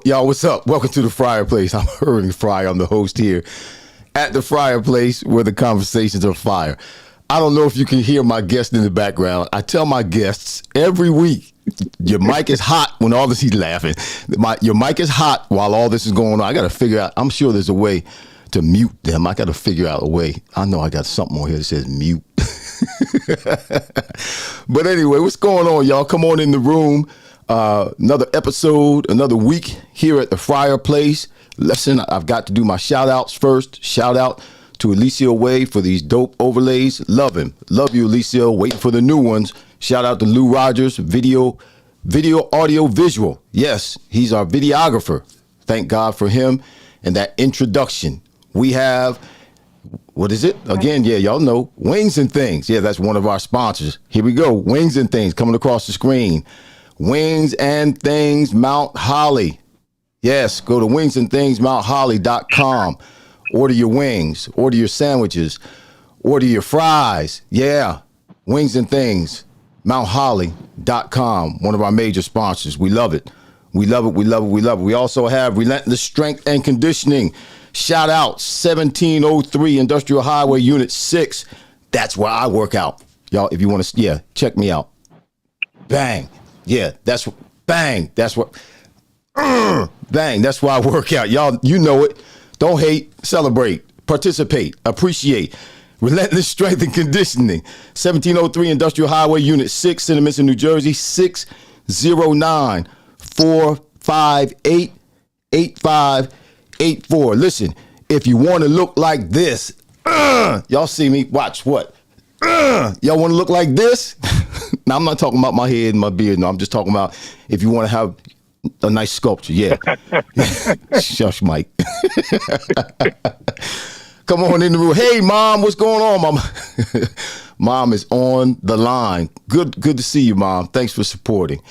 Y'all, what's up? Welcome to the Fryar Place. I'm Irving Fryar. I'm the host here at the Fryar Place where the conversations are fire. I don't know if you can hear my guest in the background. I tell my guests every week, your mic is hot when all this, he's laughing. Your mic is hot while all this is going on. I got to figure out, I'm sure there's a way to mute them. I got to figure out a way. I know I got something on here that says mute. But anyway, what's going on, y'all? Come on in the room. Another episode, another week here at the Fryar Place. Listen, I've got to do my shout outs first. Shout out to Alicia Wade for these dope overlays. Love him. Love you, Alicia. Waiting for the new ones. Shout out to Lou Rogers, video, audio, visual. Yes, he's our videographer. Thank God for him and that introduction. We have, what is it? Again, yeah, y'all know, Wings and Things. Yeah, that's one of our sponsors. Here we go. Wings and Things coming across the screen. Wings and Things Mount Holly. Yes, go to wingsandthingsmountholly.com. Order your wings, order your sandwiches, order your fries. Yeah, Wings and Things mountholly.com. One of our major sponsors. We love it. We love it. We love it. We love it. We also have Relentless Strength and Conditioning. Shout out 1703 Industrial Highway Unit 6. That's where I work out. Y'all, if you want to, check me out. Bang. Yeah, that's what, bang. That's what, bang. That's why I work out. Y'all, you know it. Don't hate, celebrate, participate, appreciate. Relentless Strength and Conditioning. 1703 Industrial Highway Unit 6, Cinnamon, New Jersey, 609-458-8584. Listen, if you want to look like this, y'all see me, watch what? Y'all want to look like this? Now, I'm not talking about my head and my beard. No, I'm just talking about if you want to have a nice sculpture. Yeah. Shush, Mike. Come on in the room. Hey, Mom, what's going on, Mom? Mom is on the line. Good to see you, Mom. Thanks for supporting.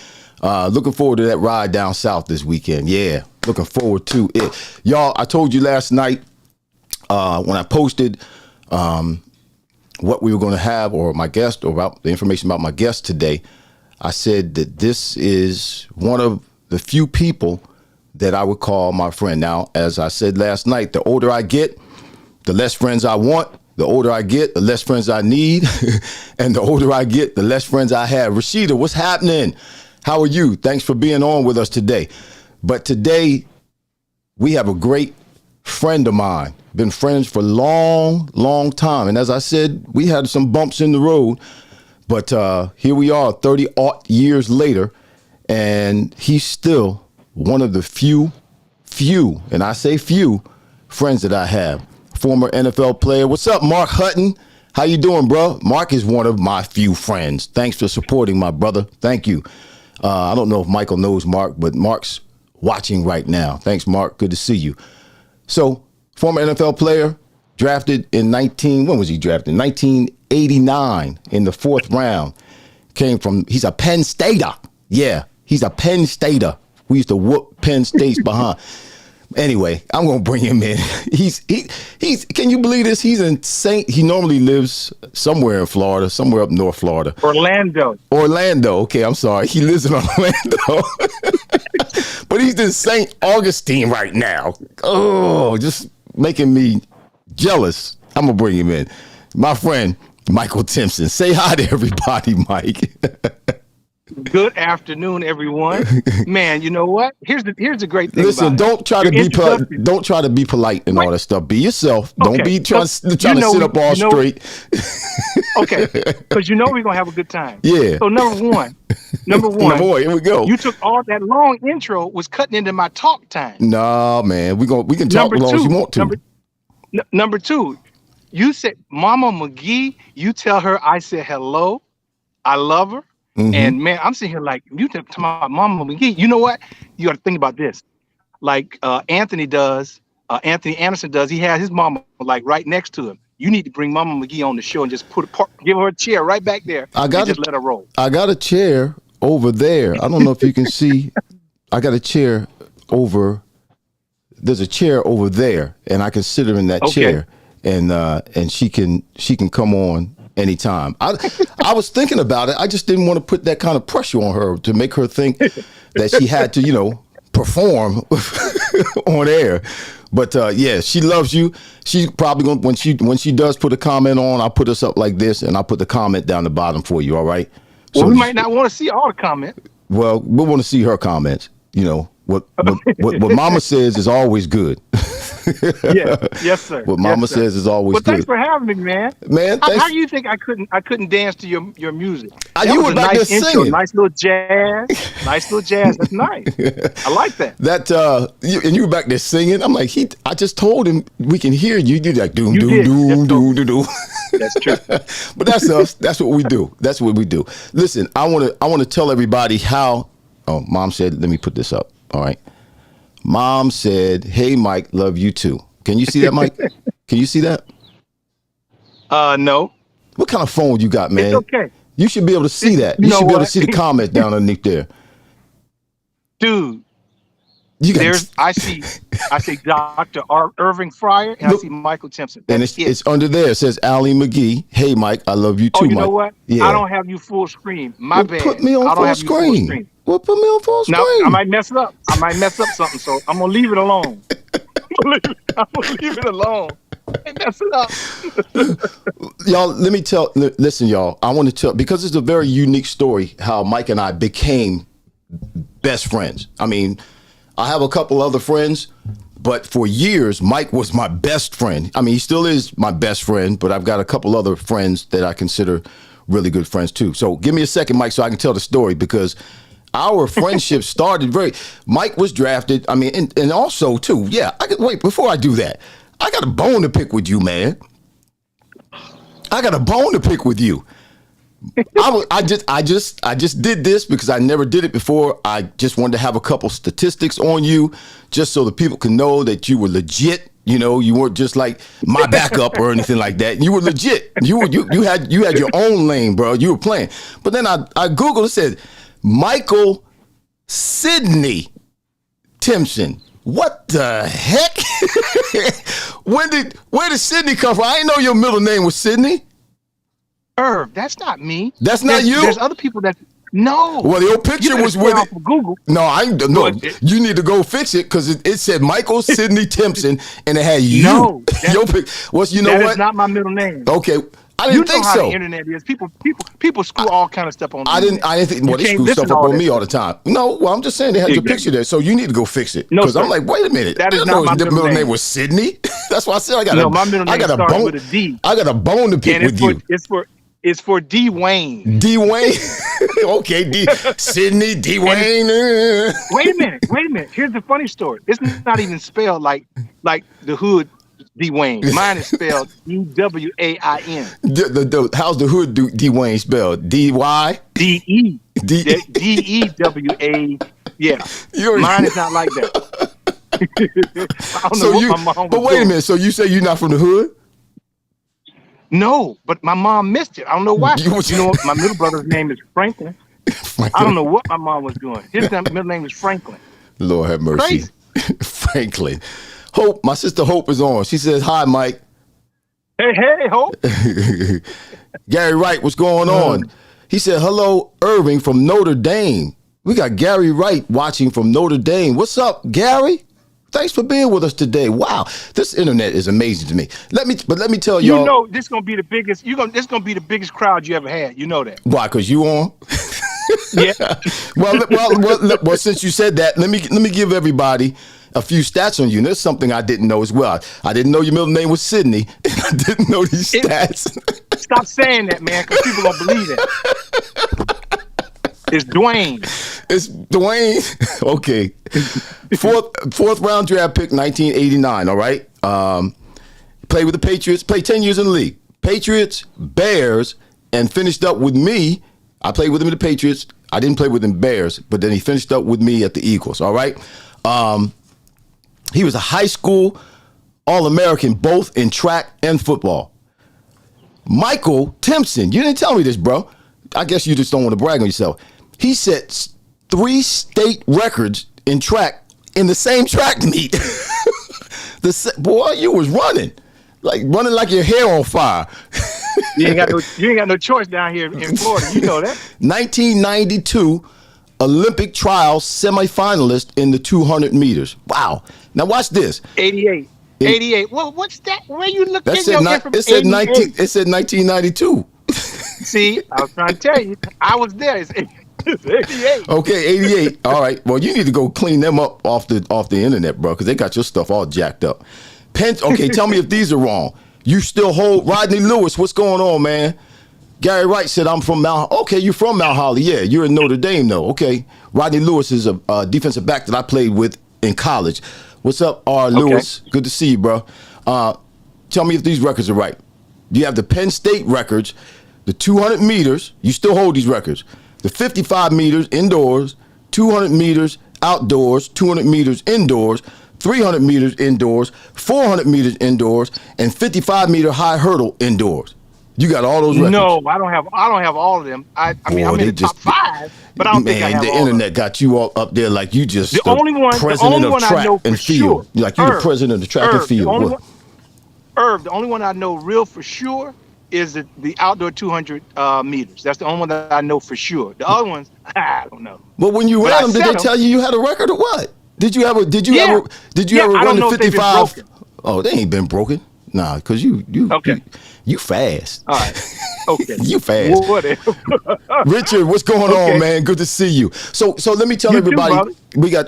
Looking forward to that ride down south this weekend. Yeah, looking forward to it. Y'all, I told you last night when I posted what we were going to have, or my guest, or about the information about my guest today, I said that this is one of the few people that I would call my friend. Now, as I said last night, the older I get, the less friends I want. The older I get, the less friends I need. And the older I get, the less friends I have. Rashida, what's happening? How are you? Thanks for being on with us today. But today, we have a great friend of mine. Been friends for a long time. And as I said, we had some bumps in the road. But here we are 30-odd years later. And he's still one of the few, and I say few, friends that I have. Former NFL player. What's up, Mark Hutton? How you doing, bro? Mark is one of my few friends. Thanks for supporting my brother. Thank you. I don't know if Michael knows Mark, but Mark's watching right now. Thanks, Mark. Good to see you. So, former NFL player, drafted in when was he drafted? 1989 in the 4th round. He's a Penn Stater. Yeah, he's a Penn Stater. We used to whoop Penn State's behind. Anyway, I'm gonna bring him in. He's can you believe this? He's in he normally lives somewhere in Florida, somewhere up North Florida. Orlando. Okay, I'm sorry. He lives in Orlando. But he's in St. Augustine right now. Oh, just making me jealous. I'm gonna bring him in. My friend Michael Timpson. Say hi to everybody, Mike. Good afternoon, everyone. Man, you know what? Here's the great thing. Listen, don't try to be polite. Don't try to be polite and all that stuff. Be yourself. Okay. Don't be trying to sit up all straight. Okay, because we're gonna have a good time. Yeah. So number one, here we go. You took all that long intro, was cutting into my talk time. Nah, man, we can talk as long as you want to. Number two, you said Mama McGee. You tell her I said hello. I love her. Mm-hmm. And man, I'm sitting here like, you talking about Mama McGee. You know what? You got to think about this. Like Anthony Anderson does. He has his mama like right next to him. You need to bring Mama McGee on the show and just give her a chair right back there. Just let her roll. I got a chair over there. I don't know if you can see. I got a chair over. There's a chair over there, and I can sit her in that chair, and she can come on anytime. I was thinking about it. I just didn't want to put that kind of pressure on her to make her think that she had to, perform on air. But yeah, she loves you. She's probably going when she does put a comment on, I'll put us up like this, and I'll put the comment down the bottom for you. All right. Well, we might not want to see all the comments. Well, we want to see her comments. What Mama says is always good. Yes, sir. What Mama says is always good. Thanks for having me, man. Man, how do you think I couldn't dance to your music? You were back there singing. Nice little jazz. That's nice. I like that. You were back there singing. I'm like, I just told him we can hear you. You did like doom doom doom doom doom doom. That's true. But that's us. That's what we do. That's what we do. Listen, I want to tell everybody how. Oh, Mom said, let me put this up. All right. Mom said, hey, Mike, love you too. Can you see that, Mike? Can you see that? No. What kind of phone you got, man? It's okay. You should be able to see that. You should be able to see the comment down underneath there. Dude. I see Dr. Irving Fryar, and I see Michael Timpson. And it's under there. It says Allie McGee. Hey, Mike, I love you too, Mike. You know what? Yeah. I don't have you full screen. My bad. Put me on full screen. Well, put me on full screen. No, I might mess it up. something, so I'm going to leave it alone. I'm going to leave it alone. And mess it up. Y'all, listen, y'all. I want to tell, because it's a very unique story, how Mike and I became best friends. I mean, I have a couple other friends, but for years, Mike was my best friend. I mean, he still is my best friend, but I've got a couple other friends that I consider really good friends too. So give me a second, Mike, so I can tell the story, because our friendship started Mike was drafted. I mean, and also too, wait, before I do that, I got a bone to pick with you, man. I got a bone to pick with you. I just did this because I never did it before. I just wanted to have a couple statistics on you, just so the people can know that you were legit. You weren't just like my backup or anything like that. You were legit. You had your own lane, bro. You were playing. But then I Googled and said Michael Sidney Timpson. What the heck? Where did Sidney come from? I didn't know your middle name was Sidney. Irv, that's not me. That's not you? There's other people that... No. Well, your picture was with it. Google. No, you need to go fix it, because it said Michael Sidney Timpson, and it had you. No. Your pic. That is not my middle name. Okay. I didn't think so. You know how the internet is. People screw all kind of stuff on. I didn't think. Well, they screw stuff up on me all the time. No, well, I'm just saying they had your picture there, so you need to go fix it. Because I'm like, wait a minute. That is not my middle name. Was Sidney. That's why I said my middle name starts with a D. I got a bone to pick with you. It's for D Wayne. D Wayne. Okay, Sidney D Wayne. Wait a minute. Here's the funny story. It's not even spelled like the hood D Wayne. Mine is spelled DWAIN. How's the hood D Wayne spelled? DY? DE. DEWA. Yeah. Mine is not like that. I don't know what my mom was But wait doing. a minute. So you say you're not from the hood? No, but my mom missed it. I don't know why. You know what? My middle brother's name is Franklin. I don't know what my mom was doing. His middle name was Franklin. Lord have mercy. Crazy. Franklin. Hope, my sister Hope is on. She says, hi, Mike. Hey, Hope. Gary Wright, what's going on? He said, hello, Irving from Notre Dame. We got Gary Wright watching from Notre Dame. What's up, Gary? Thanks for being with us today. Wow, this internet is amazing to me. Let me tell y'all. You know, this is gonna be the biggest. This gonna be the biggest crowd you ever had. You know that. Why? Because you on? Yeah. well, since you said that, let me give everybody a few stats on you. And there's something I didn't know as well. I didn't know your middle name was Sydney. I didn't know these stats. Stop saying that, man, because people don't believe it. It's Dwayne. It's Dwayne. Okay. Fourth round draft pick, 1989. All right. Played with the Patriots. Played 10 years in the league. Patriots, Bears, and finished up with me. I played with him in the Patriots. I didn't play with him Bears, but then he finished up with me at the Eagles. All right. He was a high school All-American, both in track and football. Michael Timpson. You didn't tell me this, bro. I guess you just don't want to brag on yourself. He set 3 state records in track in the same track meet. Boy, you was running like your hair on fire. You ain't got no choice down here in Florida. You know that. 1992 Olympic trials semifinalist in the 200 meters. Wow. Now watch this. 88. 88. Well, what's that? Where you looking at your information? It said 1992. See, I was trying to tell you. I was there. It's 88. Okay, 88. All right. Well, you need to go clean them up off the internet, bro, because they got your stuff all jacked up. Okay, tell me if these are wrong. You still hold Rodney Lewis. What's going on, man? Gary Wright said, I'm from Mount. Okay, you're from Mount Holly. Yeah, you're in Notre Dame, though. Okay. Rodney Lewis is a defensive back that I played with in college. What's up, R. Lewis? Good to see you, bro. Tell me if these records are right. You have the Penn State records, the 200 meters. You still hold these records. The 55 meters indoors, 200 meters outdoors, 200 meters indoors, 300 meters indoors, 400 meters indoors, and 55-meter high hurdle indoors. You got all those records. No, I don't have all of them. I mean, I'm in the top 5, but I don't think I have all of them. The internet got you all up there like you just the only one I know for sure. Like you're the president of the track and field. The only one I know real for sure is the outdoor 200 meters. That's the only one that I know for sure. The other ones, I don't know. Well, when you ran them, did they tell you had a record or what? Did you ever run the 55? Oh, they ain't been broken. Nah, because you fast. All right. Okay. You fast. Well, whatever. Richard, what's going on, man? Good to see you. So let me tell everybody, we got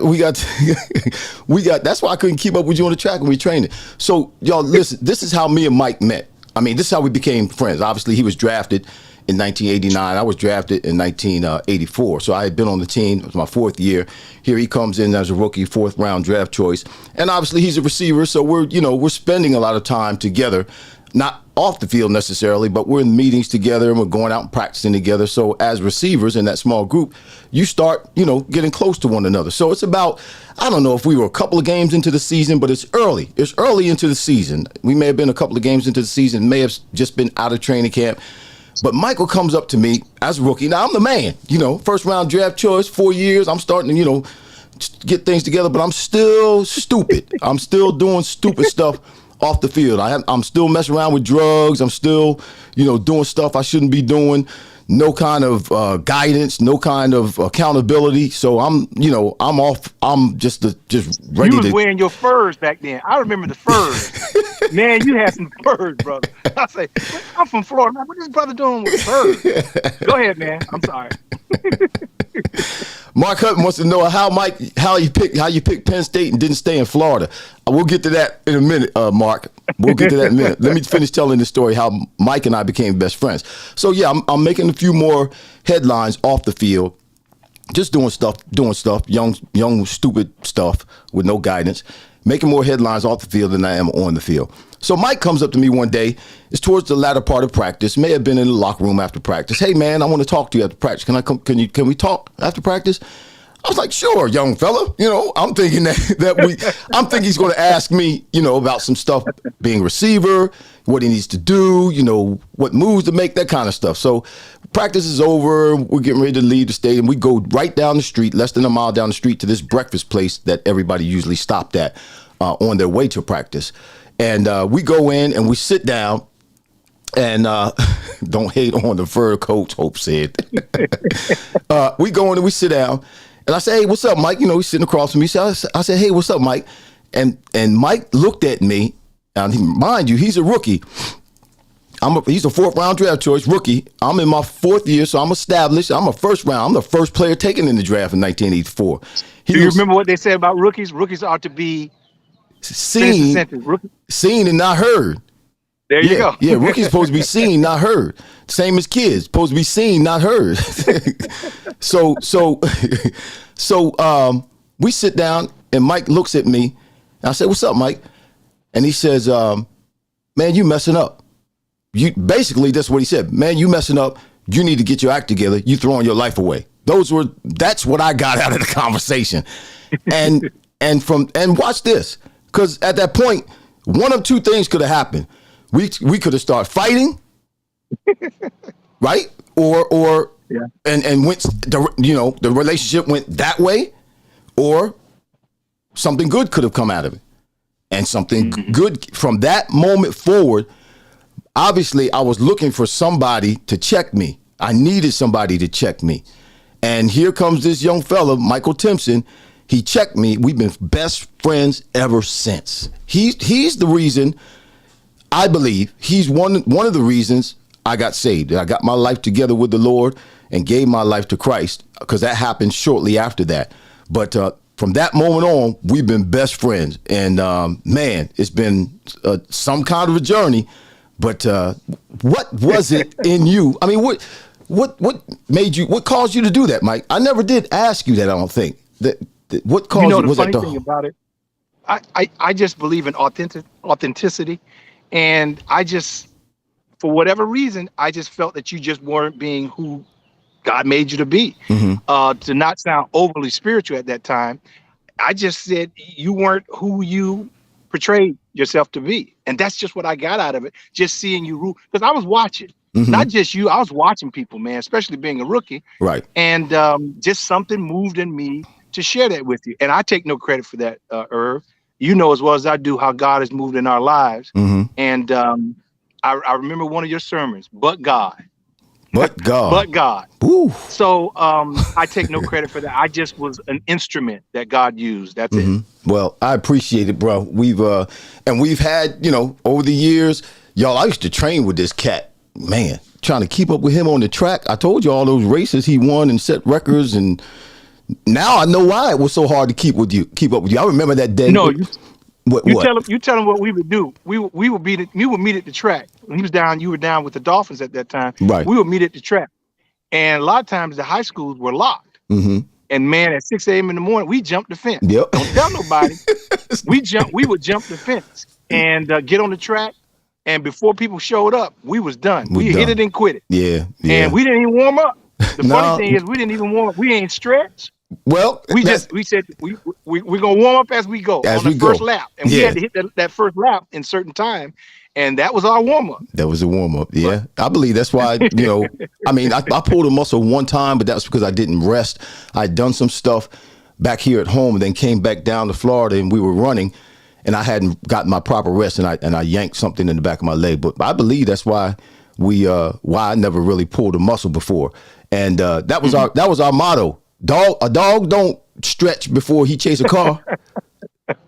that's why I couldn't keep up with you on the track when we trained it. So y'all listen, this is how me and Mike met. I mean, this is how we became friends. Obviously, he was drafted in 1989. I was drafted in 1984. So I had been on the team. It was my 4th year. Here he comes in as a rookie, 4th round draft choice. And obviously he's a receiver. So we're spending a lot of time together, not off the field necessarily, but we're in meetings together and we're going out and practicing together. So as receivers in that small group, you start, getting close to one another. So it's about, I don't know if we were a couple of games into the season, but it's early. It's early into the season. We may have been a couple of games into the season, may have just been out of training camp. But Michael comes up to me as a rookie. Now, I'm the man, 1st round draft choice, 4 years. I'm starting to, get things together, but I'm still stupid. I'm still doing stupid stuff off the field. I'm still messing around with drugs. I'm still, doing stuff I shouldn't be doing. No kind of guidance, no kind of accountability. So I'm off. I'm just ready to. You was wearing your furs back then. I remember the furs. Man, you had some furs, brother. I say, I'm from Florida. Man, what is this brother doing with furs? Go ahead, man. I'm sorry. Mark Hutton wants to know how you picked Penn State and didn't stay in Florida. We'll get to that in a minute, Mark. We'll get to that in a minute. Let me finish telling the story how Mike and I became best friends. So yeah, I'm making a few more headlines off the field, just doing stuff, young stupid stuff with no guidance, making more headlines off the field than I am on the field. So Mike comes up to me one day. It's towards the latter part of practice. May have been in the locker room after practice. Hey man, I want to talk to you after practice. Can we talk after practice? I was like, sure, young fella. I'm thinking I'm thinking he's going to ask me, about some stuff, being a receiver, what he needs to do, what moves to make, that kind of stuff. So practice is over. We're getting ready to leave the stadium. We go right down the street, less than a mile down the street, to this breakfast place that everybody usually stopped at on their way to practice. And we go in and we sit down. And don't hate on the fur coat, Hope said. We go in and we sit down. And I say, hey, what's up, Mike? He's sitting across from me. So I said, hey, what's up, Mike? And Mike looked at me. And mind you, he's a rookie. He's a 4th round draft choice rookie. I'm in my 4th year, so I'm established. I'm a first round. I'm the first player taken in the draft in 1984. Do you remember what they said about rookies? Rookies ought to be seen and not heard. There you go. Yeah, rookie's supposed to be seen, not heard. Same as kids, supposed to be seen, not heard. So we sit down and Mike looks at me. And I said, what's up, Mike? And he says, man, you messing up. Basically, that's what he said. Man, you messing up. You need to get your act together. You throwing your life away. That's what I got out of the conversation. And watch this. Because at that point, one of two things could have happened. We could have started fighting, right? Or and went the relationship went that way, or something good could have come out of it, and something good from that moment forward. Obviously, I was looking for somebody to check me. I needed somebody to check me, and here comes this young fella, Michael Timpson. He checked me. We've been best friends ever since. He's the reason. I believe he's one of the reasons I got saved. I got my life together with the Lord and gave my life to Christ, because that happened shortly after that. But from that moment on, we've been best friends. And man, it's been some kind of a journey. But what was it in you? I mean, what made you? What caused you to do that, Mike? I never did ask you that. I don't think what caused you. The funny thing about it, I just believe in authenticity. And I just, for whatever reason, I just felt that you just weren't being who God made you to be. To not sound overly spiritual at that time, I just said you weren't who you portrayed yourself to be. And that's just what I got out of it. Just seeing you rule. Because I was watching, not just you, I was watching people, man, especially being a rookie. Right. And just something moved in me to share that with you. And I take no credit for that, Irv. You know as well as I do how God has moved in our lives. And I remember one of your sermons, but God. But God. But God. Ooh. So I take no credit for that. I just was an instrument that God used. That's it. Well, I appreciate it, bro. We've had, over the years, y'all, I used to train with this cat. Man, trying to keep up with him on the track. I told you all those races he won and set records, and now I know why it was so hard to keep up with you. I remember that day. No, you tell him what we would do. We would meet at the track. When he was down, you were down with the Dolphins at that time. Right. We would meet at the track. And a lot of times the high schools were locked. And man, at 6 a.m. in the morning, we jumped the fence. Yep. Don't tell nobody. We would jump the fence and get on the track. And before people showed up, we was done. We hit it and quit it. Yeah. And we didn't even warm up. The funny thing is, we didn't even warm up. We ain't stretched. Well, we said we're gonna warm up as we go on the first lap, and we had to hit that first lap in certain time, and that was our warm up. That was a warm up. Yeah, I believe that's why. I mean, I pulled a muscle one time, but that's because I didn't rest. I'd done some stuff back here at home, and then came back down to Florida, and we were running, and I hadn't gotten my proper rest, and I yanked something in the back of my leg. But I believe that's why I never really pulled a muscle before, and that was our motto. A dog don't stretch before he chase a car.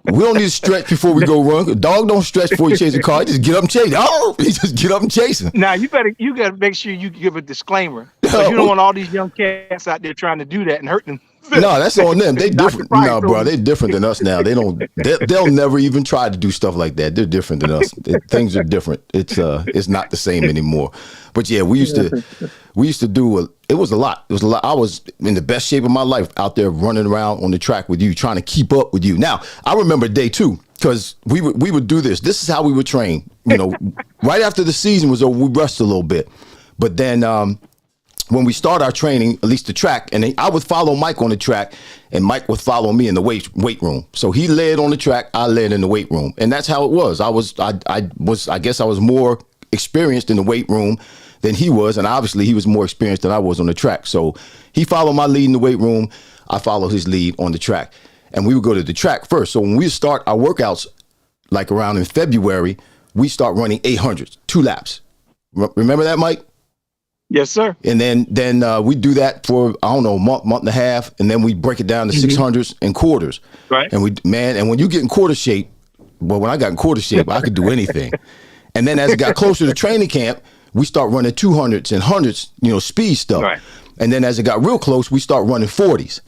We don't need to stretch before we go run. A dog don't stretch before he chase a car. He just get up and chase. Oh, he just get up and chase him. Now you gotta make sure you give a disclaimer. So you don't want all these young cats out there trying to do that and hurt them. No, that's on them. They different. No, bro, they different than us now. They'll never even try to do stuff like that. They're different than us. Things are different. It's not the same anymore. But yeah, we used to do it was a lot. It was a lot. I was in the best shape of my life out there running around on the track with you, trying to keep up with you. Now, I remember day 2 because we would do this. This is how we would train. Right after the season was over, we rushed a little bit. But then when we start our training, at least the track, and I would follow Mike on the track, and Mike would follow me in the weight room. So he led on the track, I led in the weight room, and that's how it was. I guess I was more experienced in the weight room than he was, and obviously he was more experienced than I was on the track. So he followed my lead in the weight room, I followed his lead on the track, and we would go to the track first. So when we start our workouts, like around in February, we start running 800s, 2 laps. Remember that, Mike? Yes, sir. And then we do that for, I don't know, month and a half, and then we break it down to 600s and quarters. Right. And and when you get in quarter shape, well, when I got in quarter shape, I could do anything. And then as it got closer to training camp, we start running 200s and 100s, speed stuff. Right. And then as it got real close, we start running 40s.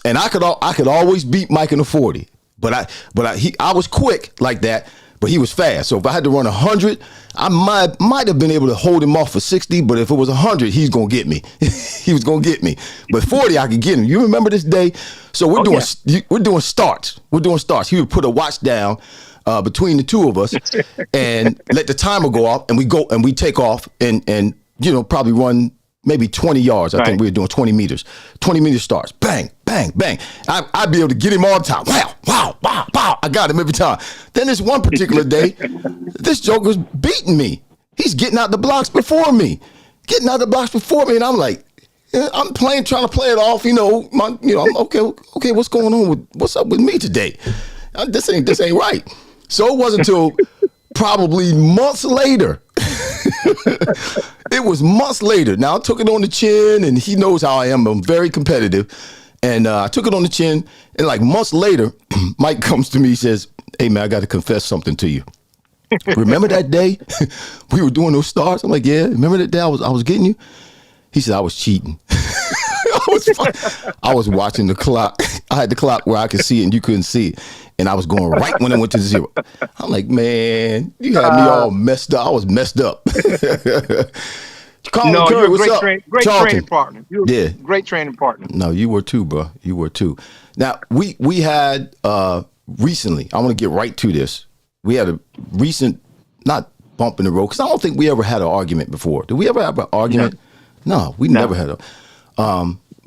And I could always beat Mike in the 40, but I was quick like that. But he was fast. So if I had to run 100, I might have been able to hold him off for 60. But if it was 100, he's going to get me. He was going to get me. But 40, I could get him. You remember this day? So we're doing starts. We're doing starts. He would put a watch down between the two of us and let the timer go off. And we take off and probably run maybe 20 yards. I think we were doing 20 meters. 20 meter starts. Bang, bang, bang. I'd be able to get him all the time. Wow, wow, wow, wow. I got him every time. Then this one particular day, this joker's beating me. He's getting out the blocks before me. And I'm like, I'm trying to play it off. I'm okay. What's going on what's up with me today? This ain't right. So it wasn't until probably months later. It was months later. Now I took it on the chin, and he knows how I am. I'm very competitive. And I took it on the chin, and like months later, Mike comes to me, says, "Hey man, I got to confess something to you. Remember that day we were doing those starts?" I'm like, "Yeah, remember that day I was getting you?" He said, "I was cheating." I was watching the clock. I had the clock where I could see it and you couldn't see it. And I was going right when it went to 0. I'm like, man, you had me all messed up. I was messed up. Curry, you're a great training partner. Great training partner. No, you were too, bro. You were too. Now, we had recently, I want to get right to this. We had a recent, not bump in the road, because I don't think we ever had an argument before. Did we ever have an argument? No, we never had a.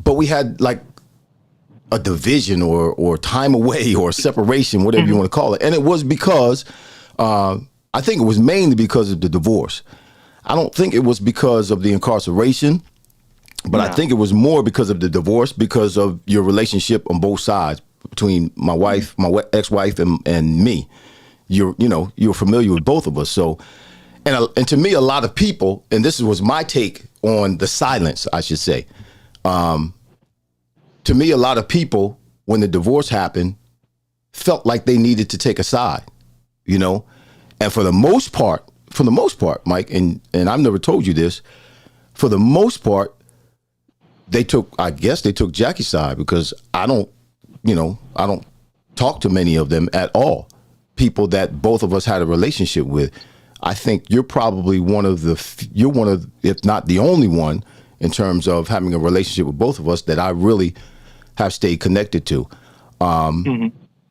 But we had like a division or time away or separation, whatever you want to call it. And it was because, I think it was mainly because of the divorce. I don't think it was because of the incarceration, but I think it was more because of the divorce, because of your relationship on both sides between my wife, my ex-wife, and me. You're familiar with both of us. So, and to me, a lot of people, and this was my take on the silence, I should say. To me, a lot of people, when the divorce happened, felt like they needed to take a side, and for the most part, Mike, and I've never told you this, for the most part, they took Jackie's side, because I don't talk to many of them at all. People that both of us had a relationship with. I think you're probably one of, if not the only one, in terms of having a relationship with both of us that I really have stayed connected to.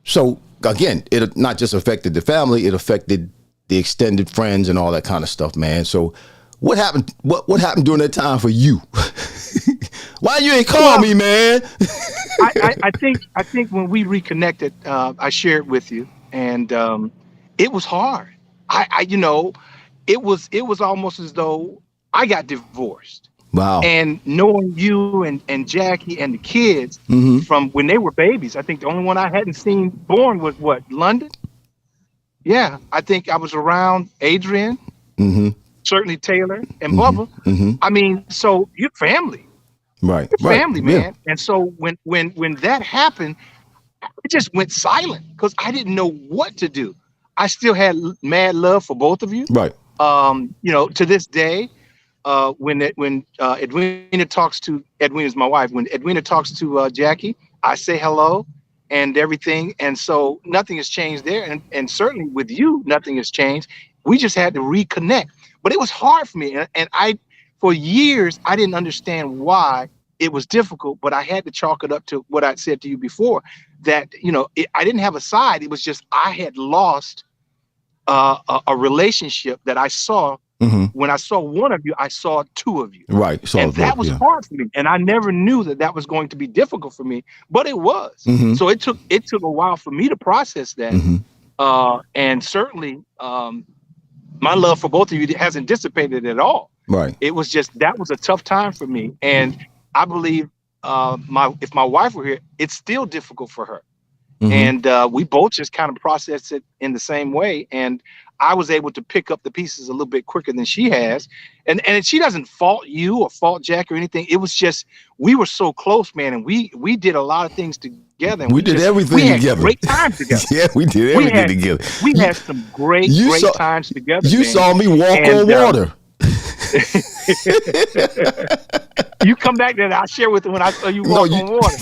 So again, it not just affected the family, it affected the extended friends and all that kind of stuff, man. So what happened? What happened during that time for you? Why you ain't call me, man? I think when we reconnected, I shared with you, and it was hard. It was almost as though I got divorced. Wow. And knowing you and Jackie and the kids from when they were babies, I think the only one I hadn't seen born was London? Yeah, I think I was around Adrian, certainly Taylor and Bubba. I mean, so you're family. Right. You're family, man. Yeah. And so when that happened, it just went silent because I didn't know what to do. I still had mad love for both of you. Right. To this day. When Edwina talks to Edwina's my wife. When Edwina talks to Jackie, I say hello and everything, and so nothing has changed there. And certainly with you, nothing has changed. We just had to reconnect, but it was hard for me, and I, for years, I didn't understand why it was difficult. But I had to chalk it up to what I'd said to you before, that I didn't have a side. It was just I had lost a relationship that I saw When I saw one of you, I saw two of you. Right. So And that was hard for me. And I never knew that that was going to be difficult for me, but it was. So it took a while for me to process that. And certainly my love for both of you hasn't dissipated at all. Right. It was just, that was a tough time for me. And I believe if my wife were here, it's still difficult for her. And we both just kind of processed it in the same way. And I was able to pick up the pieces a little bit quicker than she has. And she doesn't fault you or fault Jack or anything. It was just, we were so close, man. And we did a lot of things together. And we did everything together. Great times together. Yeah, we did everything together. We had some great times together. You saw me walk on water. You come back there, I'll share with you when I saw you walk on water.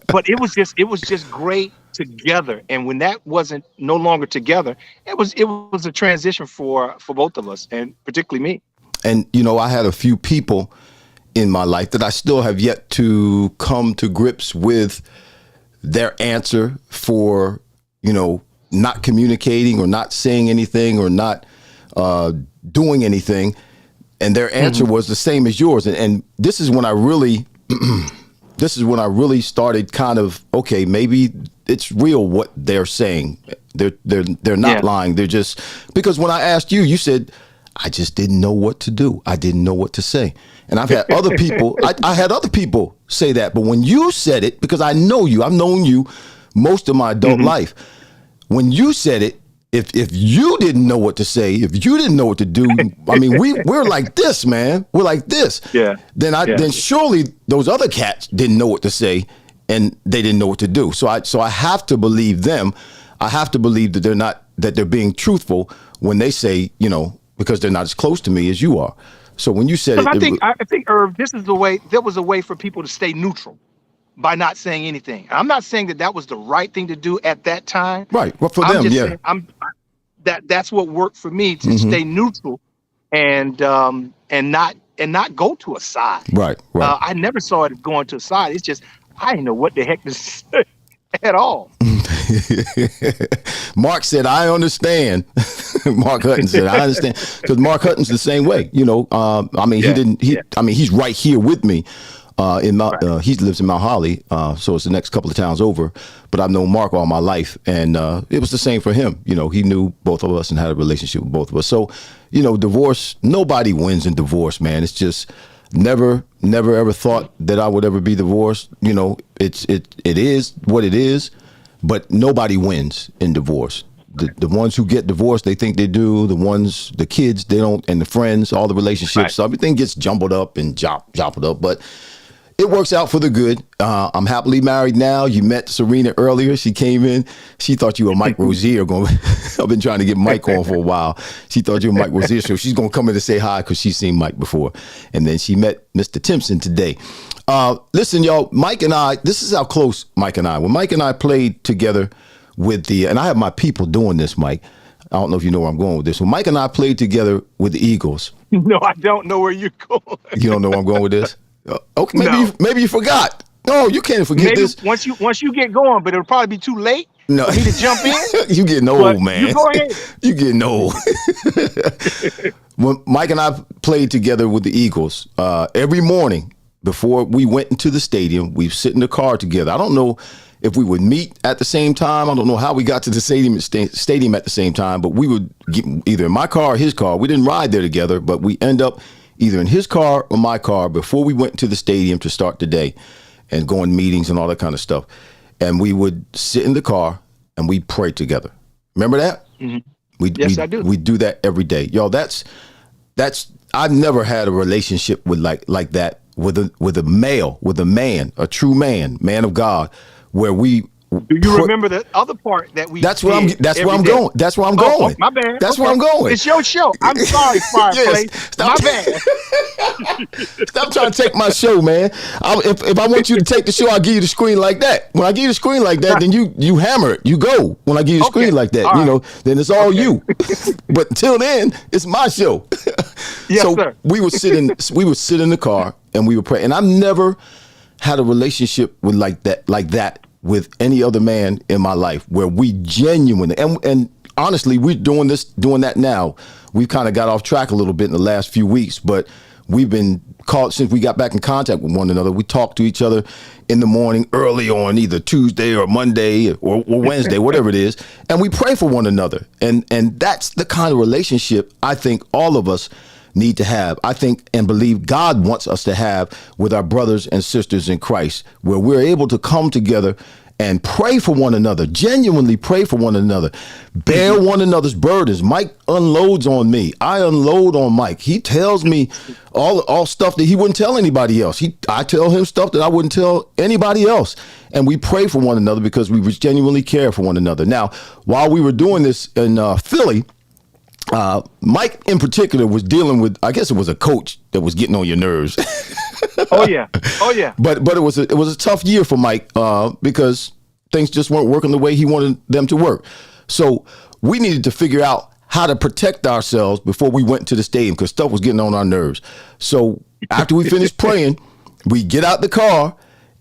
But it was just great together. And when that wasn't no longer together, it was a transition for both of us, and particularly me. And I had a few people in my life that I still have yet to come to grips with their answer for not communicating or not saying anything or not doing anything. And their answer was the same as yours. And this is when I really started kind of, okay, maybe it's real what they're saying. They're not lying. They're just, because when I asked you, you said, I just didn't know what to do. I didn't know what to say. And I've had other people, I had other people say that. But when you said it, because I know you, I've known you most of my adult life. When you said it, if you didn't know what to say, if you didn't know what to do, I mean, we're like this, man. We're like this. Yeah. Then surely those other cats didn't know what to say, and they didn't know what to do. So I have to believe them. I have to believe that they're being truthful when they say, because they're not as close to me as you are. So when you said I think Irv, this is the way. There was a way for people to stay neutral by not saying anything. I'm not saying that was the right thing to do at that time. Right. Well, for them, yeah. That's what worked for me, to stay neutral and not go to a side. Right. I never saw it going to a side. It's just I didn't know what the heck to say at all. Mark said, I understand. Mark Hutton said, I understand. Because Mark Hutton's the same way. He's right here with me. He lives in Mount Holly, so it's the next couple of towns over. But I've known Mark all my life, and it was the same for him. He knew both of us and had a relationship with both of us. So, divorce, nobody wins in divorce, man. It's just never ever thought that I would ever be divorced. It is what it is, but nobody wins in divorce. The ones who get divorced, they think they do. The kids, they don't, and the friends, all the relationships, so everything gets jumbled up and jumbled up. But it works out for the good. I'm happily married now. You met Serena earlier. She came in. She thought you were Mike Rozier. I've been trying to get Mike on for a while. She thought you were Mike Rozier, so she's going to come in to say hi because she's seen Mike before. And then she met Mr. Timpson today. Listen, y'all, Mike and I, this is how close Mike and I, when Mike and I played together and I have my people doing this, Mike. I don't know if you know where I'm going with this. When Mike and I played together with the Eagles. No, I don't know where you're going. You don't know where I'm going with this? Okay, maybe you forgot. No, you can't forget this. Once you get going, but it'll probably be too late for me to jump in. You getting old, man. You go ahead. You getting old. When Mike and I played together with the Eagles, every morning before we went into the stadium, we'd sit in the car together. I don't know if we would meet at the same time. I don't know how we got to the stadium at the same time, but we would get either in my car or his car. We didn't ride there together, but we end up either in his car or my car before we went to the stadium to start the day and go in meetings and all that kind of stuff. And we would sit in the car and we pray together. Remember that? Mm-hmm. Yes, I do. We do that every day. Yo, that's I've never had a relationship with like that with a man, a true man of God, where we. Do you remember the other part that we? That's where I'm going. That's where I'm going. My bad. That's where I'm going. It's your show. I'm sorry, Fireplace. My bad. Stop trying to take my show, man. If I want you to take the show, I'll give you the screen like that. When I give you the screen like that, then you hammer it. You go. When I give you the screen like that, then it's all you. But until then, it's my show. Yes, so sir. we would sit in the car and we would pray. And I've never had a relationship with like that with any other man in my life, where we genuinely and honestly, we're doing that now we've kind of got off track a little bit in the last few weeks, but we've been called since we got back in contact with one another. We talk to each other in the morning early on either Tuesday or Monday or Wednesday, whatever it is. And we pray for one another. And that's the kind of relationship I think all of us need to have. I think and believe God wants us to have with our brothers and sisters in Christ, where we're able to come together and pray for one another, genuinely pray for one another, bear one another's burdens. Mike unloads on me. I unload on Mike. He tells me all stuff that he wouldn't tell anybody else. I tell him stuff that I wouldn't tell anybody else. And we pray for one another because we genuinely care for one another. Now, while we were doing this in Philly, Mike in particular was dealing with, I guess it was a coach that was getting on your nerves. Oh yeah. But it was a tough year for Mike because things just weren't working the way he wanted them to work. So we needed to figure out how to protect ourselves before we went to the stadium because stuff was getting on our nerves. So after we finished praying, we get out the car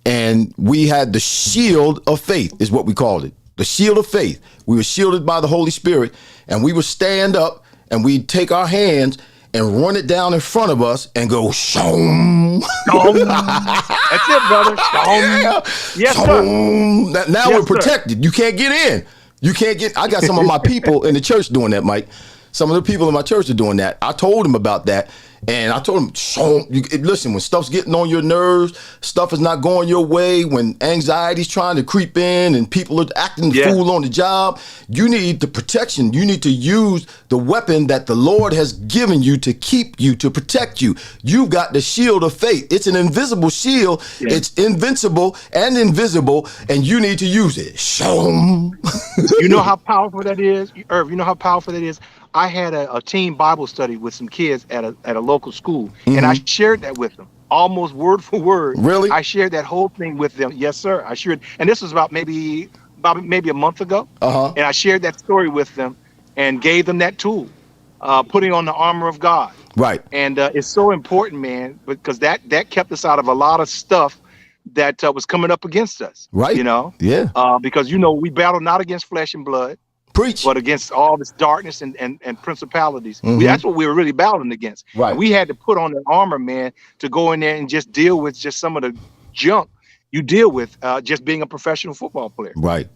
and we had the shield of faith is what we called it. The shield of faith. We were shielded by the Holy Spirit, and we would stand up and we'd take our hands and run it down in front of us and go, shoom. That's it, brother. Yeah. Yes, shoom. sir. Now Yes, we're protected. Sir. You can't get in. I got some of my people in the church doing that, Mike. Some of the people in my church are doing that. I told them about that. And I told him, listen, when stuff's getting on your nerves, stuff is not going your way, when anxiety's trying to creep in and people are acting the fool on the job, you need the protection. You need to use the weapon that the Lord has given you to keep you, to protect you. You've got the shield of faith. It's an invisible shield. Yeah. It's invincible and invisible, and you need to use it. You know how powerful that is, Irv? You know how powerful that is? I had a team Bible study with some kids at a local school, and I shared that with them, almost word for word. Really? I shared that whole thing with them. Yes, sir. I shared, and this was about maybe a month ago. And I shared that story with them, and gave them that tool, putting on the armor of God. Right. And it's so important, man, because that kept us out of a lot of stuff that was coming up against us. Right. You know. Yeah. Because we battle not against flesh and blood. Preach. But against all this darkness and principalities. That's what we were really battling against. Right. And we had to put on the armor, man, to go in there and just deal with just some of the junk you deal with just being a professional football player. Right.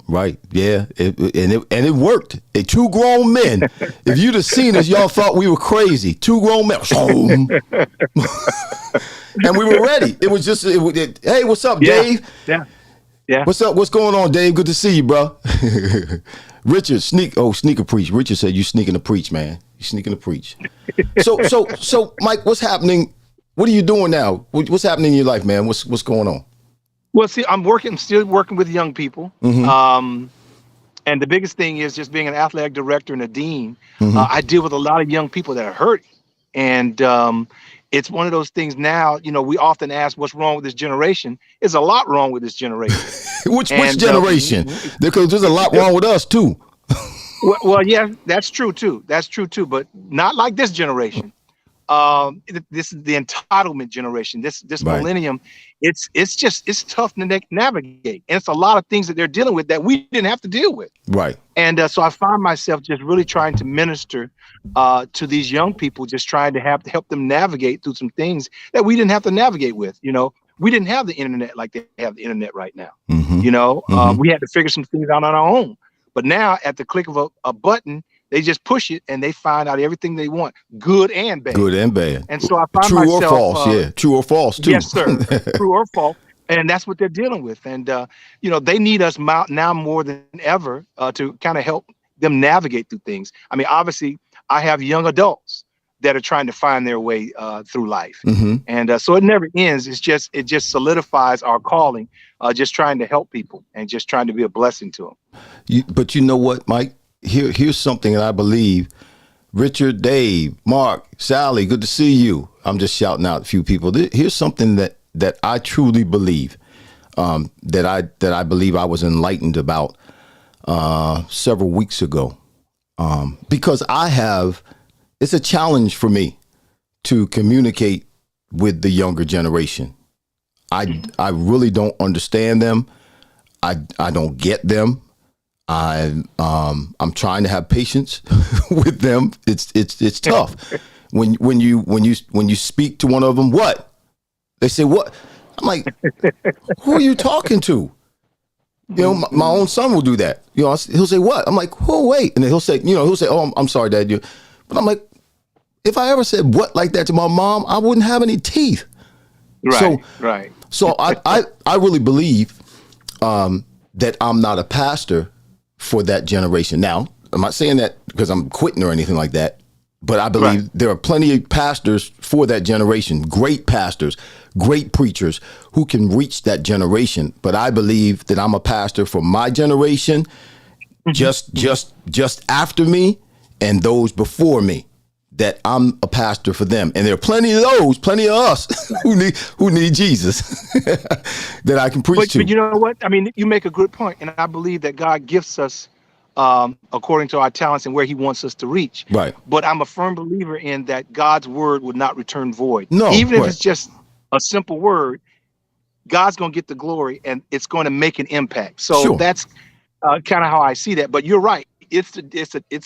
Yeah. It worked. Two grown men. If you'd have seen us, y'all thought we were crazy. Two grown men. And we were ready. It was just, hey, what's up, Dave? Yeah. What's up? What's going on, Dave? Good to see you, bro. Richard, sneaker preach. Richard said you sneaking to preach, man. You sneaking to preach. So, Mike, what's happening? What are you doing now? What's happening in your life, man? What's going on? Well, see, I'm still working with young people. And the biggest thing is just being an athletic director and a dean. I deal with a lot of young people that are hurting. And it's one of those things now, we often ask what's wrong with this generation. There's a lot wrong with this generation. Which generation? Because there's a lot wrong with us too. well, yeah, that's true too. But not like this generation. This is the entitlement generation. This right. Millennium. It's tough to navigate, and it's a lot of things that they're dealing with that we didn't have to deal with. Right. And so I find myself just really trying to minister to these young people, just trying to help them navigate through some things that we didn't have to navigate with. We didn't have the internet like they have the internet right now. We had to figure some things out on our own. But now, at the click of a button, they just push it and they find out everything they want, good and bad. Good and bad. And so I find true myself, or false, true or false too. Yes, sir. True or false. And that's what they're dealing with. And they need us now more than ever to kind of help them navigate through things. I mean, obviously, I have young adults that are trying to find their way through life. And so it never ends. It just solidifies our calling, just trying to help people and just trying to be a blessing to them. But you know what, Mike? Here's something that I believe. Richard, Dave, Mark, Sally, good to see you. I'm just shouting out a few people. Here's something that I truly believe, that I believe I was enlightened about several weeks ago, because it's a challenge for me to communicate with the younger generation. I really don't understand them. I don't get them. I'm trying to have patience with them. It's tough when you speak to one of them. What they say? What I'm like, who are you talking to? You know, my own son will do that. You know, he'll say what? I'm like, oh wait, and then he'll say, oh, I'm sorry, Dad. But I'm like, if I ever said what like that to my mom, I wouldn't have any teeth. Right. So I really believe that I'm not a pastor for that generation. Now, I'm not saying that because I'm quitting or anything like that, but I believe there are plenty of pastors for that generation, great pastors, great preachers who can reach that generation. But I believe that I'm a pastor for my generation, just after me and those before me, that I'm a pastor for them. And there are plenty of us who need Jesus that I can preach to. But you know what? I mean, you make a good point, and I believe that God gifts us according to our talents and where he wants us to reach. Right. But I'm a firm believer in that God's word would not return void. No, even if it's just a simple word, God's going to get the glory and it's going to make an impact. So that's kind of how I see that. But you're right. It's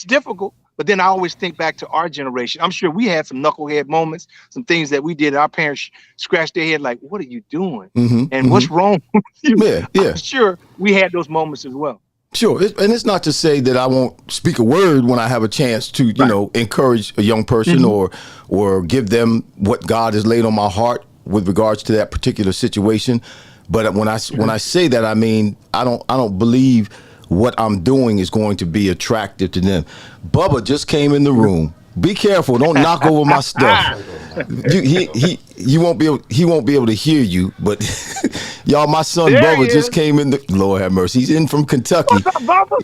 difficult. But then I always think back to our generation. I'm sure we had some knucklehead moments, some things that we did. Our parents scratched their head like, what are you doing? And what's wrong with you? Yeah. I'm sure we had those moments as well. Sure. And it's not to say that I won't speak a word when I have a chance to, encourage a young person or give them what God has laid on my heart with regards to that particular situation. But when I say that, I mean, I don't believe what I'm doing is going to be attractive to them. Bubba just came in the room. Be careful! Don't knock over my stuff. He won't be able to hear you. But y'all, my son Bubba just came in. Lord have mercy. He's in from Kentucky. What's up, Bubba?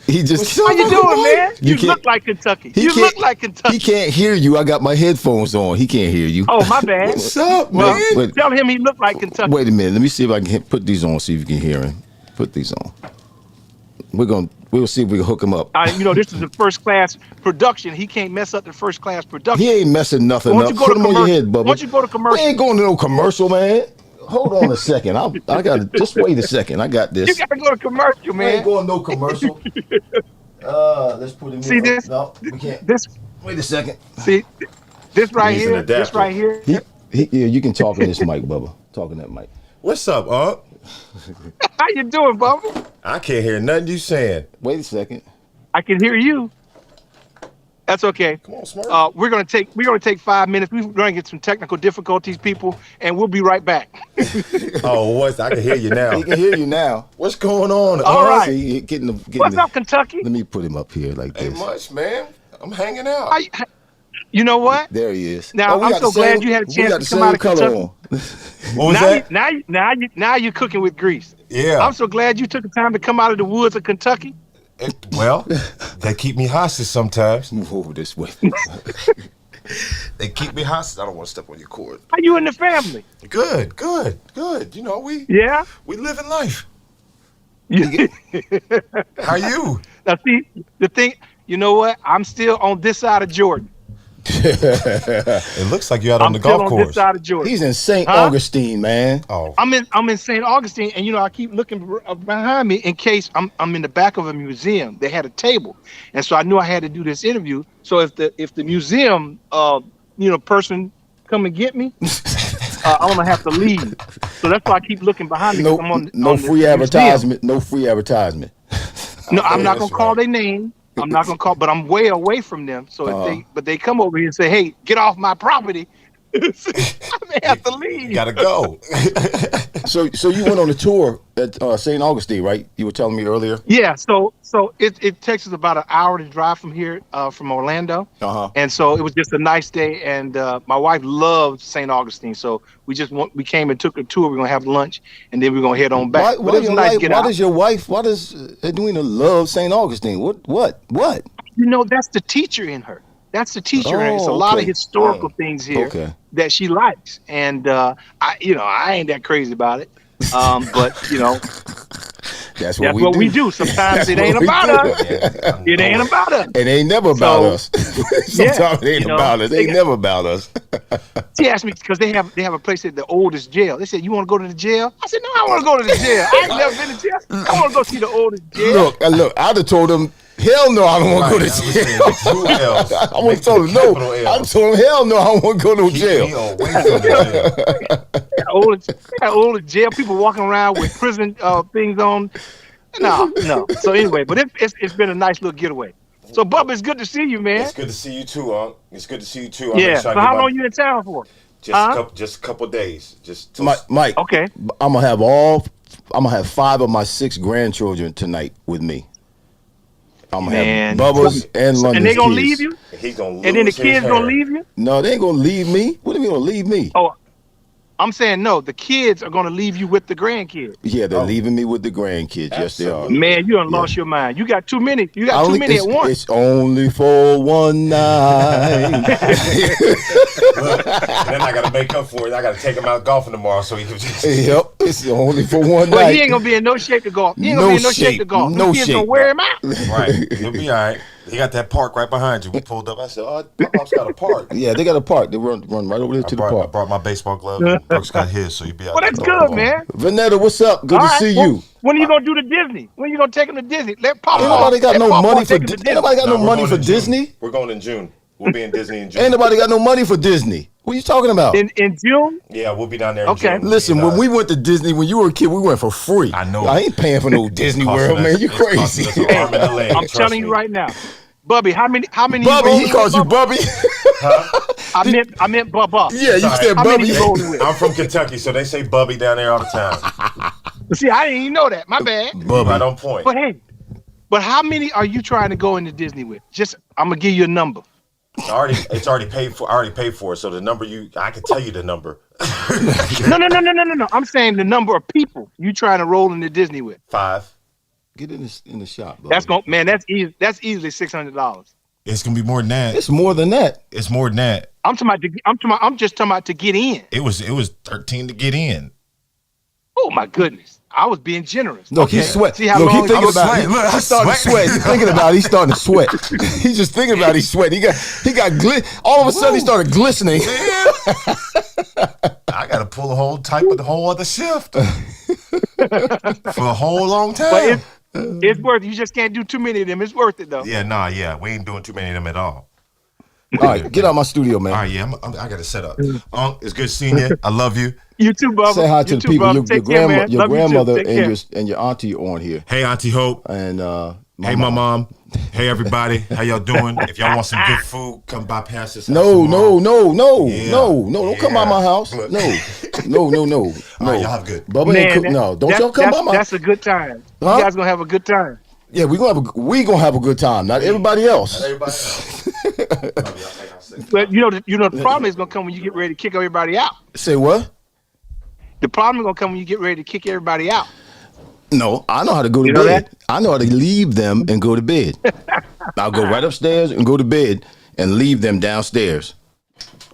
How you doing, man? You look like Kentucky. You look like Kentucky. He can't hear you. I got my headphones on. He can't hear you. Oh, my bad. What's up, man? Well, tell him he looked like Kentucky. Wait a minute. Let me see if I can put these on. See if you can hear him. Put these on. We'll see if we can hook him up. This is a first class production. He can't mess up the first class production. He ain't messing nothing up. Put him on your head, Bubba. Why don't you go to commercial? We ain't going to no commercial, man. Hold on a second. I got to just wait a second. I got this. You got to go to commercial, man. We ain't going to no commercial. Let's put him in. See this? No, we can't. Wait a second. See this right here. This right here. Yeah, you can talk in this mic, Bubba. Talk in that mic. What's up, Unc? How you doing, Bubba? I can't hear nothing you saying. Wait a second. I can hear you. That's okay. Come on, Smart. We're gonna take 5 minutes. We're gonna get some technical difficulties, people, and we'll be right back. I can hear you now. He can hear you now. What's going on? All right. See, What's up, Kentucky? Let me put him up here like this. Ain't much, man. I'm hanging out. You know what? There he is. Now I'm so glad you had a chance to come out of Kentucky. What was that? Now you're cooking with grease. Yeah. I'm so glad you took the time to come out of the woods of Kentucky. They keep me hostage sometimes. Move over this way. They keep me hostage. I don't want to step on your cord. How you and the family? Good. We living life. How you? Now see, the thing, you know what? I'm still on this side of Jordan. It looks like you're out on the golf course. This side of Jordan. He's in St. Augustine, man. Oh, I'm in St. Augustine, and I keep looking behind me in case I'm in the back of a museum. They had a table, and so I knew I had to do this interview. So if the museum person come and get me, I'm gonna have to leave. So that's why I keep looking behind me. No free advertisement. No free advertisement. No, I'm not gonna call their name. I'm not gonna call, but I'm way away from them. So if they come over here and say, "Hey, get off my property," I may have to leave. Gotta go. So you went on a tour at St. Augustine, right? You were telling me earlier. Yeah. So it takes us about an hour to drive from here, from Orlando. And so it was just a nice day, and my wife loved St. Augustine, so we came and took a tour. We're gonna have lunch, and then we're gonna head on back. Why does your wife? Why does Edwina love St. Augustine? What? That's the teacher in her. That's the teacher in her. It's a lot of historical things here that she likes, and I ain't that crazy about it. But that's what we do. Sometimes it ain't about us. It ain't about us. It ain't never about us. Sometimes it ain't about us. It ain't never about us. She asked me because they have a place at the oldest jail. They said, "You want to go to the jail?" I said, "No, I want to go to the jail. I ain't never been to jail. I want to go see the oldest jail." Look, I'd have told him, hell no, I don't want to go to jail. I would have told him no. I told him, hell no, I don't want to go to jail. Oldest jail. People walking around with prison things on. No. So anyway, but it's been a nice little getaway. So, Bubba, it's good to see you, man. It's good to see you too, Unc. It's good to see you too. Yeah. So how long you in town for? Just a couple days. Mike. Okay. I'm gonna have 5 of my 6 grandchildren tonight with me. I'm gonna have Bubba's and London's and they gonna kids. leave you? He's gonna lose and then the kids his hair. gonna leave you? No, they ain't gonna leave me. What do you mean gonna leave me? Oh, I'm saying no. The kids are gonna leave you with the grandkids. Yeah, they're leaving me with the grandkids. Yes, they are. Man, you done lost your mind. You got too many. You got too many at once. It's only for one night. Look, then I gotta make up for it. I gotta take him out golfing tomorrow so he can just. Yep, it's only for one night. But he ain't gonna be in no shape to golf. He ain't gonna be in no shape to golf. No kids shape. gonna wear him out. Right, he'll be all right. He got that park right behind you. We pulled up. I said, "Oh, my mom's got a park." Yeah, they got a park. They run right over there to the I park. brought my baseball glove. And Brooks got his, so he'll be out. Well, that's good, man. Vanetta, what's up? Good All to right, see well, you. When are you gonna do the Disney? When are you gonna take him to Disney? Ain't nobody got no money for Disney. Ain't nobody got no money for Disney. We're going in June. We'll be in Disney in June. Ain't nobody got no money for Disney. What are you talking about? In June? Yeah, we'll be down there in June. Listen, when we went to Disney, when you were a kid, we went for free. I know. I ain't paying for no Disney World, man. You crazy. I'm telling you right now. Bubby, how many Bubby, he calls you Bubby. I meant Bubba. Yeah, you said Bubby. I'm from Kentucky, so they say Bubby down there all the time. See, I didn't even know that. My bad. Bubby, right on point. But hey, how many are you trying to go into Disney with? Just, I'm gonna give you a number. It's already paid for. I already paid for it. So the number I can tell you the number. No. I'm saying the number of people you trying to roll into Disney with. 5. Get in the shop, bro. That's easily $600. It's gonna be more than that. It's more than that. It's more than that. I'm just talking about to get in. It was 13 to get in. Oh my goodness. I was being generous. Look, he's sweating. See how Look, long he's thinking about it. Look, He's starting to sweat. He's thinking about it. He's starting to sweat. He's just thinking about it. He's sweating. He got all of a sudden he started glistening. I gotta pull a whole other shift for a whole long time. But it's worth it. You just can't do too many of them. It's worth it though. Yeah, we ain't doing too many of them at all. All right, get out my studio, man. All right, yeah, I got to set up. It's good seeing you. I love you. You too, Bubba. Say hi to the people. Your grandmother you and your auntie are on here. Hey, Auntie Hope. And my mom. Hey, everybody. How y'all doing? If y'all want some good food, come bypass this house. No. Don't come by Yeah. my house. No. All right, y'all have good. Bubba ain't cook. No, don't y'all come by my house. That's a good time. Huh? You guys gonna have a good time. Yeah, we gonna have a good time. Not everybody else. Not everybody else. But you know the problem is gonna come when you get ready to kick everybody out. Say what? The problem is gonna come when you get ready to kick everybody out. No, I know how to go to bed. I know how to leave them and go to bed. I'll go right upstairs and go to bed and leave them downstairs.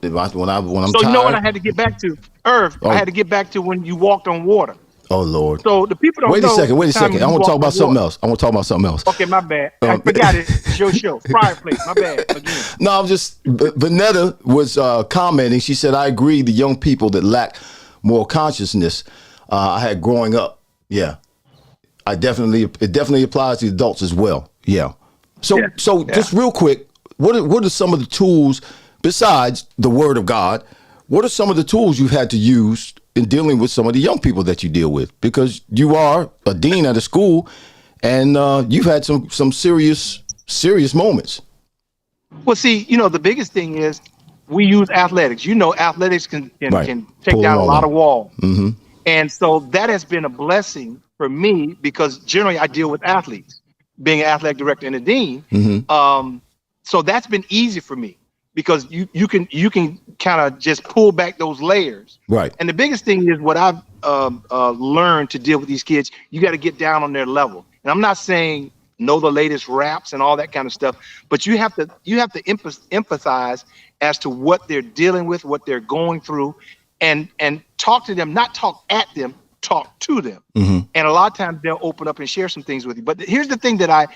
When I'm So tired. you know what I had to get back to, Irv? Oh. I had to get back to when you walked on water. Oh Lord. So the people don't Wait know. a second. I want to talk about something else. Okay, my bad. I forgot it. It's your show. Prior place. My bad. Again. No, I'm just. Vanetta was commenting. She said, "I agree. The young people that lack moral consciousness I had growing up. Yeah, it definitely applies to adults as well. Yeah. So just real quick, what are some of the tools besides the Word of God? What are some of the tools you've had to use in dealing with some of the young people that you deal with? Because you are a dean at a school, and you've had some serious moments. Well, see, the biggest thing is we use athletics. Athletics can take down a lot of walls. Mm-hmm. And so that has been a blessing for me because generally I deal with athletes, being an athletic director and a dean. Mm-hmm. So that's been easy for me because you can kind of just pull back those layers. Right. And the biggest thing is what I've learned to deal with these kids, you got to get down on their level. And I'm not saying know the latest raps and all that kind of stuff, but you have to empathize as to what they're dealing with, what they're going through, and talk to them, not talk at them, talk to them. Mm-hmm. And a lot of times they'll open up and share some things with you. But here's the thing I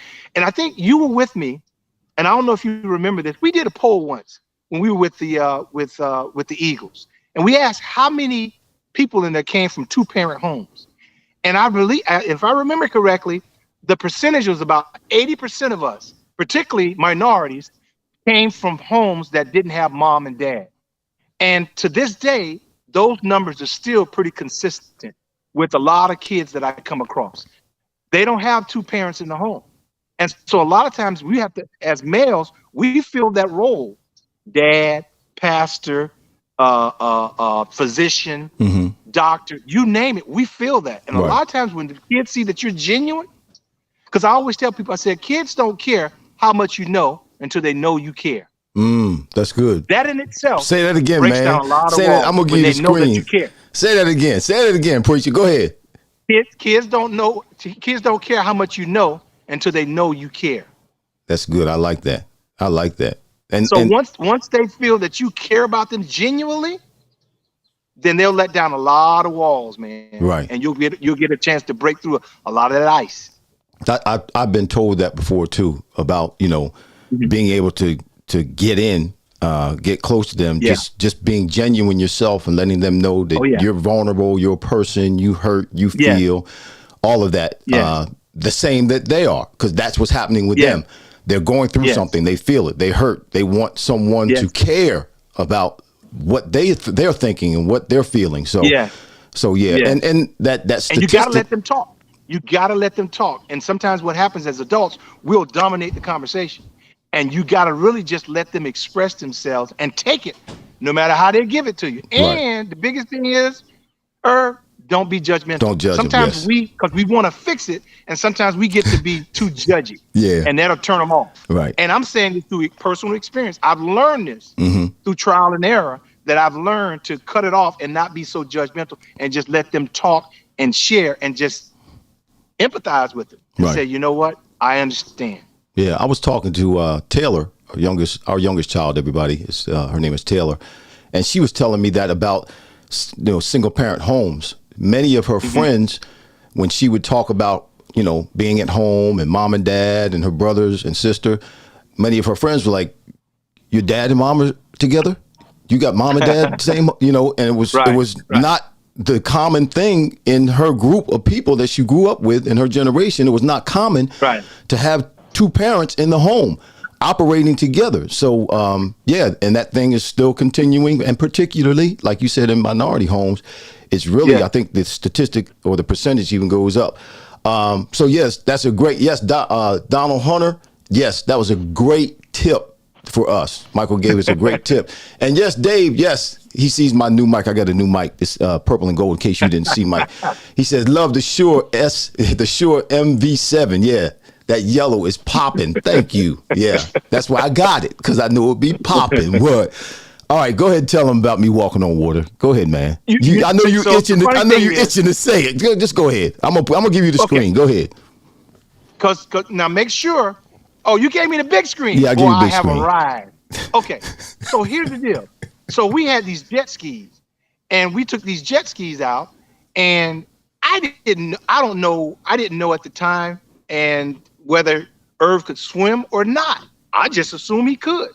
think you were with me, and I don't know if you remember this. We did a poll once when we were with the Eagles, and we asked how many people in there came from 2-parent homes. And if I remember correctly, the percentage was about 80% of us, particularly minorities, came from homes that didn't have mom and dad. And to this day, those numbers are still pretty consistent with a lot of kids that I come across. They don't have 2 parents in the home. And so a lot of times we have to, as males, we fill that role, dad, pastor, physician, doctor, you name it, we feel that. And a lot of times when the kids see that you're genuine, because I always tell people, I said, kids don't care how much you know until they know you care. That's good. That in itself. Say that again, breaks man. down a lot of Say that. I'm gonna give you the screen. Know that you care. Say that again. Say that again, preacher. Go ahead. Kids don't know. Kids don't care how much you know until they know you care. That's good. I like that. I like that. And so once they feel that you care about them genuinely, then they'll let down a lot of walls, man. Right. And you'll get a chance to break through a lot of that ice. I've been told that before too, about being able to get in, get close to them, just being genuine yourself and letting them know that you're vulnerable, you're a person, you hurt, you feel, all of that, the same that they are, because that's what's happening with them. They're going through something, they feel it, they hurt, they want someone to care about what they're thinking and what they're feeling. So and that statistic, and you gotta let them talk. You gotta let them talk. And sometimes what happens as adults, we'll dominate the conversation. And you got to really just let them express themselves and take it, no matter how they give it to you. And the biggest thing is, don't be judgmental. Don't judge sometimes them, because we want to fix it, and sometimes we get to be too judgy. And that'll turn them off. Right. And I'm saying this through personal experience. I've learned this through trial and error, that I've learned to cut it off and not be so judgmental and just let them talk and share and just empathize with them and say, you know what? I understand. Yeah, I was talking to Taylor, our youngest child. Everybody, her name is Taylor, and she was telling me that about single parent homes. Many of her friends, when she would talk about being at home and mom and dad and her brothers and sister, many of her friends were like, "Your dad and mom are together? You got mom and dad same?" And it was not the common thing in her group of people that she grew up with in her generation. It was not common to have 2 parents in the home operating together. So, and that thing is still continuing. And particularly, like you said, in minority homes, it's really, I think the statistic or the percentage even goes up. So yes, that's a great, Donald Hunter. Yes, that was a great tip for us. Michael gave us a great tip. And yes, Dave, he sees my new mic. I got a new mic, this purple and gold, in case you didn't see Mike. He says, love the Shure MV7. Yeah. That yellow is popping. Thank you. Yeah, that's why I got it, because I knew it would be popping. What? All right, go ahead and tell them about me walking on water. Go ahead, man. I know you're itching. I know you're itching to say it. Just go ahead. I'm gonna give you the screen. Go ahead. Cause now make sure. Oh, you gave me the big screen. Yeah, I gave you the big screen. I have arrived. Okay, so here's the deal. So we had these jet skis, and we took these jet skis out, and I didn't know at the time, and whether Irv could swim or not. I just assumed he could.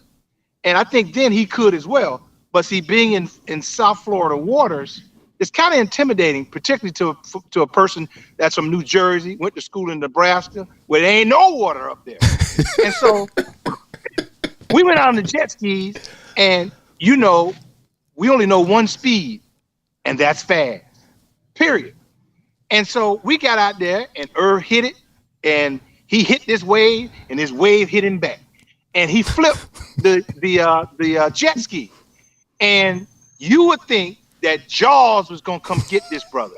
And I think then he could as well. But see, being in South Florida waters, it's kind of intimidating, particularly to a person that's from New Jersey, went to school in Nebraska, where there ain't no water up there. And so we went out on the jet skis, and we only know one speed, and that's fast, period. And so we got out there, and Irv hit it, and he hit this wave, and this wave hit him back, and he flipped the jet ski. And you would think that Jaws was gonna come get this brother.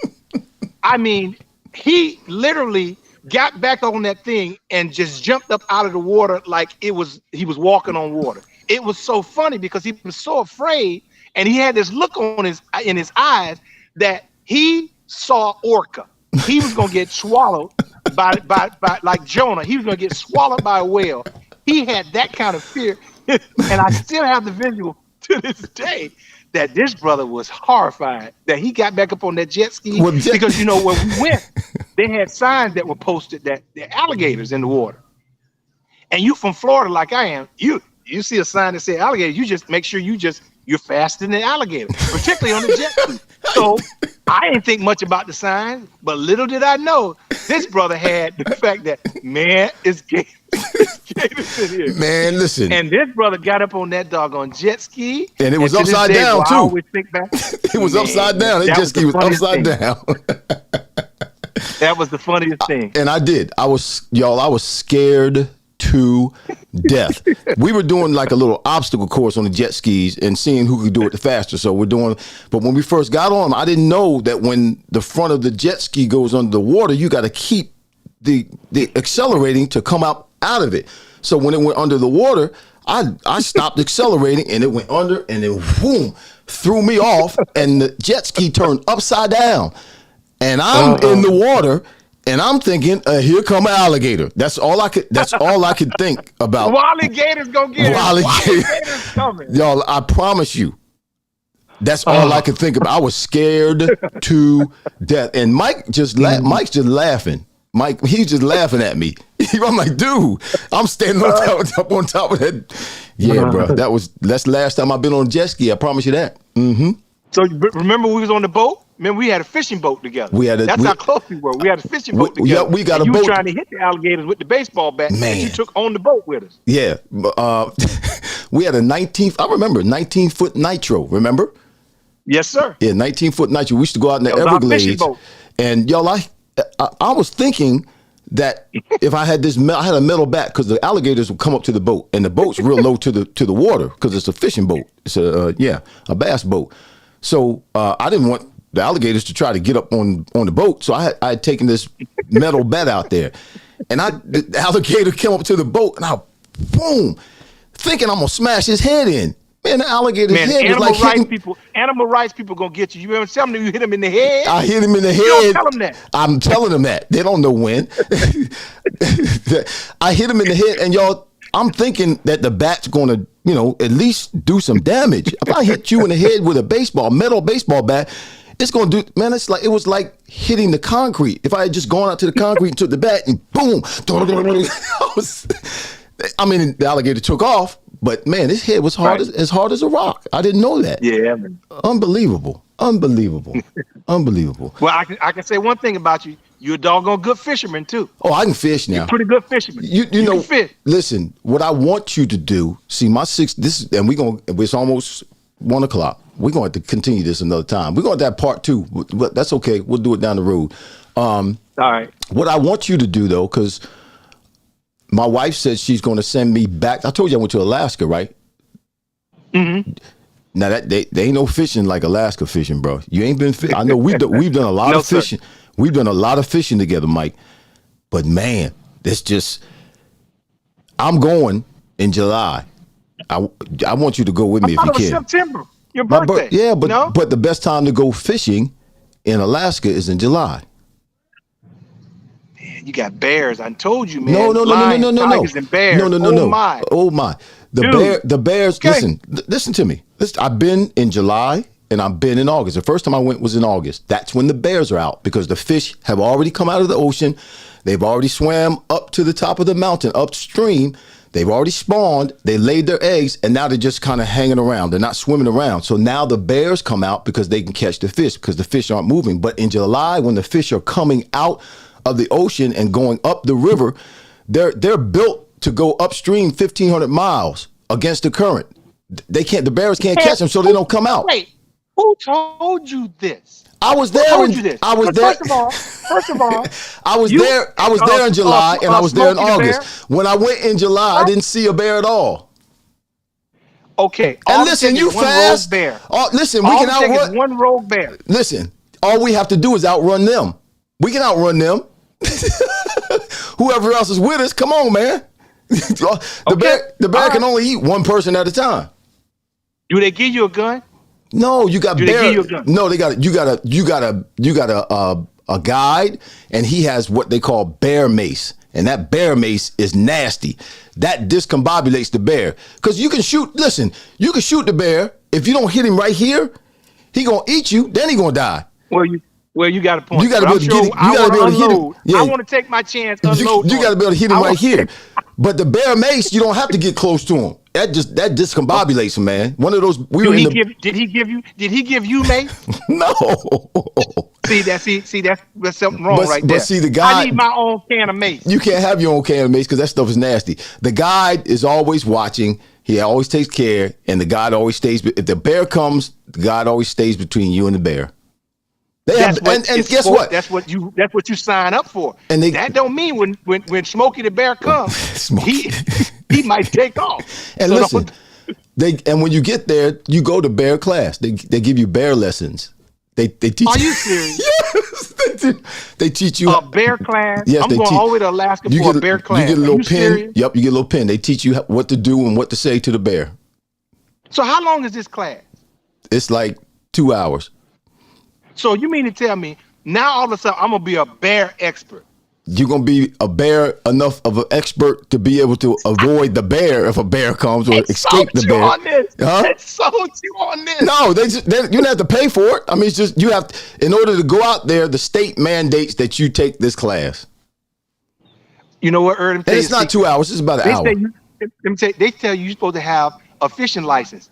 I mean, he literally got back on that thing and just jumped up out of the water like he was walking on water. It was so funny because he was so afraid, and he had this look in his eyes that he saw orca. He was gonna get swallowed by like Jonah. He was gonna get swallowed by a whale. He had that kind of fear, and I still have the visual to this day that this brother was horrified that he got back up on that jet ski because when we went, they had signs that were posted that there are alligators in the water. And you from Florida like I am, you you see a sign that say alligator, you just make sure you're faster than the alligator, particularly on the jet ski. So I didn't think much about the signs, but little did I know this brother had the fact that, man, it's gators in here. Man, listen. And this brother got up on that doggone jet ski. And it was to this upside day, down, I too. always think back. It was upside down. That jet ski was upside down. That was the funniest thing. And I was scared to death. We were doing like a little obstacle course on the jet skis and seeing who could do it the faster. So but when we first got on, I didn't know that when the front of the jet ski goes under the water, you got to keep the accelerating to come out of it. So when it went under the water, I stopped accelerating and it went under and then boom, threw me off and the jet ski turned upside down. And I'm in the water, and I'm thinking, here come an alligator. That's all I could think about. Wally Gator's gonna get Wally Gator's coming. Y'all, I promise you, that's all I could think about. I was scared to death. And Mike's just laughing. Mike, he's just laughing at me. I'm like, dude, I'm standing up on top of that. Yeah, bro, that's the last time I've been on a jet ski. I promise you that. Mm-hmm. So remember we was on the boat? Remember we had a fishing boat together. That's how close we were. We had a fishing boat together. Yeah, we got a boat. You were trying to hit the alligators with the baseball bat that you took on the boat with us. Yeah. We had a 19-foot nitro, remember? Yes, sir. Yeah, 19-foot nitro. We used to go out in the Everglades. And y'all, I was thinking that if I had I had a metal bat, because the alligators would come up to the boat, and the boat's real low to the water because it's a fishing boat. It's a bass boat. So I didn't want the alligators to try to get up on the boat. So I had taken this metal bat out there, and the alligator came up to the boat, and I boom, thinking I'm gonna smash his head in. Man, the alligator's head was like hitting. Animal rights people gonna get you. You remember telling them you hit him in the head? I hit him in the head. You don't tell them that. I'm telling them that. They don't know when. I hit him in the head, and y'all, I'm thinking that the bat's gonna, at least do some damage. If I hit you in the head with a metal baseball bat, it's gonna do, man, it was like hitting the concrete. If I had just gone out to the concrete and took the bat and boom, the alligator took off, but man, his head was hard as hard as a rock. I didn't know that. Yeah, man. Unbelievable. Well, I can say one thing about you. You're a doggone good fisherman too. Oh, I can fish now. You're a pretty good fisherman. You know, can fish. Listen, what I want you to do, see it's almost 1:00. We're going to continue this another time. We're going to have part 2, but that's okay. We'll do it down the road. All right. What I want you to do though, because my wife said she's going to send me back. I told you I went to Alaska, right? Mm-hmm. Now that they ain't no fishing like Alaska fishing, bro. You ain't been fishing. I know we've done a lot of fishing. We've done a lot of fishing together, Mike. But man, I'm going in July. I want you to go with me if you can. September, your birthday. But the best time to go fishing in Alaska is in July. Man, you got bears. I told you, man. No. Tigers and bears. No. Oh my. The bears. Okay. Listen to me. I've been in July and I've been in August. The first time I went was in August. That's when the bears are out because the fish have already come out of the ocean. They've already swam up to the top of the mountain upstream. They've already spawned. They laid their eggs, and now they're just kind of hanging around. They're not swimming around. So now the bears come out because they can catch the fish because the fish aren't moving. But in July, when the fish are coming out of the ocean and going up the river, they're built to go upstream 1,500 miles against the current. The bears can't catch them, so they don't come out. Wait, who told you this? I was there. I was there. First of all, I was there. I was there in July, and I was there in August. When I went in July, I didn't see a bear at all. Okay. And listen, you fast. Bear. Listen, we can outrun one rogue bear. Listen, all we have to do is outrun them. We can outrun them. Whoever else is with us, come on, man. The bear can only eat one person at a time. Do they give you a gun? No, you got bear. They give you a gun? No, you got a guide, and he has what they call bear mace, and that bear mace is nasty. That discombobulates the bear because you can shoot. Listen, you can shoot the bear if you don't hit him right here. He gonna eat you, then he gonna die. Well, you got a point. You got to be able to get him. You got to be able to hit him. Yeah. I want to take my chance. Unload. You got to be able to hit him right here. But the bear mace, you don't have to get close to him. that discombobulates him, man. One of those Did he give you May? No. See that's something wrong right there. But see, the guy, I need my own can of mace. You can't have your own can of mace because that stuff is nasty. The guide is always watching. He always takes care, and the guide always stays. If the bear comes, the guide always stays between you and the bear. And guess what? That's what you sign up for. And that don't mean when Smokey the Bear comes, he might take off. And so listen, and when you get there, you go to bear class. They give you bear lessons. They teach. Are you serious? Yes, they teach you a bear class. Yes, I'm going all the way to Alaska for a bear class. You get a little pin. Serious? Yep, you get a little pin. They teach you what to do and what to say to the bear. So how long is this class? It's like 2 hours. So you mean to tell me now all of a sudden I'm gonna be a bear expert? You're gonna be a bear enough of an expert to be able to avoid the bear if a bear comes or escape the bear. They sold you on this. No, you don't have to pay for it. I mean, it's just you have in order to go out there, the state mandates that you take this class. You know what, Irving? It's not 2 hours. It's about an hour. They tell you you're supposed to have a fishing license.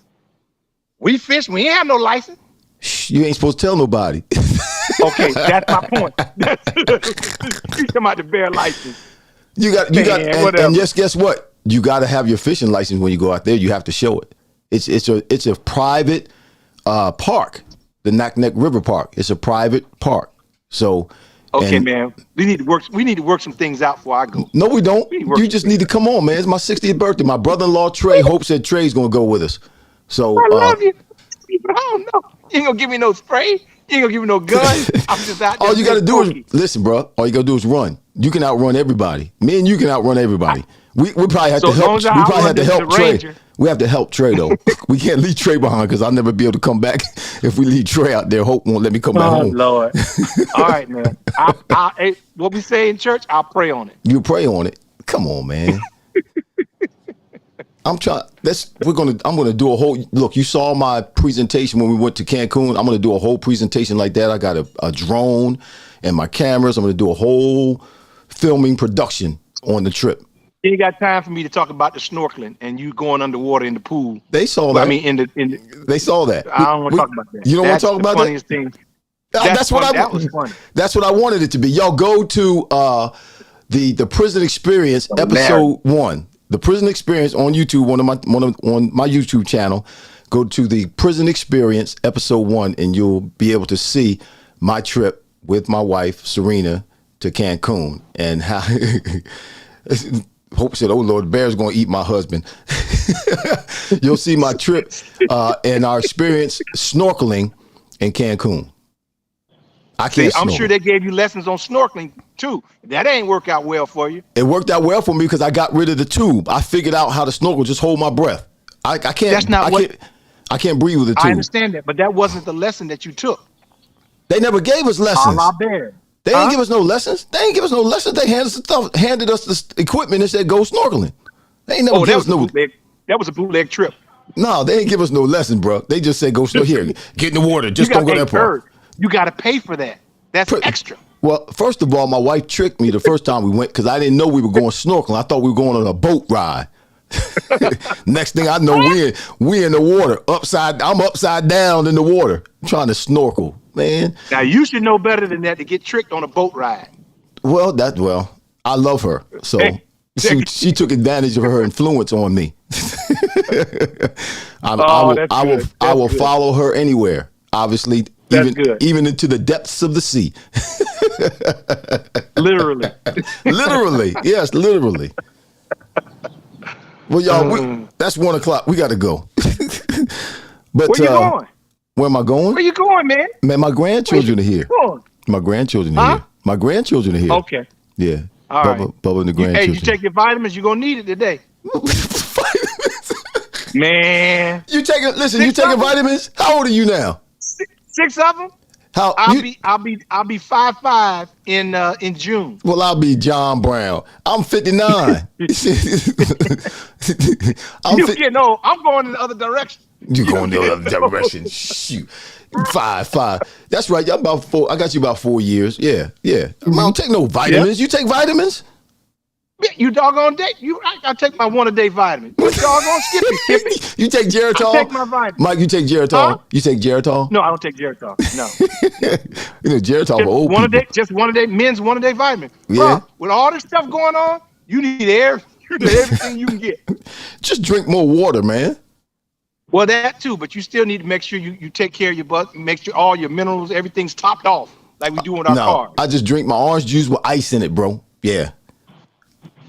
We fish. We ain't have no license. You ain't supposed to tell nobody. Okay, that's my point. You come out the bear license. And yes, guess what? You got to have your fishing license when you go out there. You have to show it. It's a private park, the Naknek River Park. It's a private park. So. Okay, man. We need to work some things out before I go. No, we don't. You just need to come on, man. It's my 60th birthday. My brother-in-law Trey said Trey's gonna go with us. So I love you, but I don't know. You ain't gonna give me no spray. You ain't gonna give me no gun. I'm just out there. All you gotta do is listen, bro. All you gotta do is run. You can outrun everybody. Me and you can outrun everybody. We probably have to help. We probably have to help Trey. We have to help Trey though. We can't leave Trey behind because I'll never be able to come back if we leave Trey out there. Hope won't let me come back home. Lord. All right, man. What we say in church, I'll pray on it. You pray on it. Come on, man. I'm gonna do a whole look. You saw my presentation when we went to Cancun. I'm gonna do a whole presentation like that. I got a drone and my cameras. I'm gonna do a whole filming production on the trip. You ain't got time for me to talk about the snorkeling and you going underwater in the pool. They saw that. I mean, they saw that. I don't want to talk about that. You don't want to talk about that? Thing. That was funny. That's what I wanted it to be. Y'all go to the Prison Experience episode 1. The Prison Experience on YouTube, on my YouTube channel. Go to the Prison Experience episode 1, and you'll be able to see my trip with my wife Serena to Cancun and how. Hope said, "Oh Lord, the bear's going to eat my husband." You'll see my trip and our experience snorkeling in Cancun. I'm sure they gave you lessons on snorkeling too. That ain't work out well for you. It worked out well for me because I got rid of the tube. I figured out how to snorkel, just hold my breath. I can't. I can't breathe with the tube. I understand that, but that wasn't the lesson that you took. They never gave us lessons. They didn't give us no lessons. They handed us the equipment and said go snorkeling. They ain't never give us no. That was a bootleg trip. No, they didn't give us no lesson, bro. They just said go snorkel. Here, get in the water. Just don't go that far. You got to pay for that. That's extra. Well, first of all, my wife tricked me the first time we went because I didn't know we were going snorkeling. I thought we were going on a boat ride. Next thing I know, we in the water. I'm upside down in the water trying to snorkel, man. Now you should know better than that to get tricked on a boat ride. Well, I love her, so she took advantage of her influence on me. I will follow her anywhere. Obviously. Even into the depths of the sea. Literally. Literally. Yes, literally. Well, y'all, that's 1:00. We got to go. But where you going? Where am I going? Where you going, man? Man, my grandchildren are here. My grandchildren are here. My grandchildren are here. Okay. Yeah. All right. Bubba and the grandchildren. Hey, you take your vitamins. You're going to need it today. Man. You taking vitamins? How old are you now? 6 of them. I'll be 5'5" in June. Well, I'll be John Brown. I'm 59. I'm going in the other direction. You going in the other direction? Shoot, 5'5". That's right. Y'all about 4. I got you about 4 years. Yeah. I don't take no vitamins. Yeah. You take vitamins? Yeah, you doggone day. I take my 1-a-day vitamin. You doggone Skippy. You take Geritol? I take my vitamin. Mike, you take Geritol? Huh? You take Geritol? No, I don't take Geritol. No. You know, Geritol for old people. Just 1-a-day, men's 1-a-day vitamin. Yeah. Bruh, with all this stuff going on, you need everything you can get. Just drink more water, man. Well, that too, but you still need to make sure you take care of your butt, make sure all your minerals, everything's topped off, like we do with our cars. I just drink my orange juice with ice in it, bro. Yeah.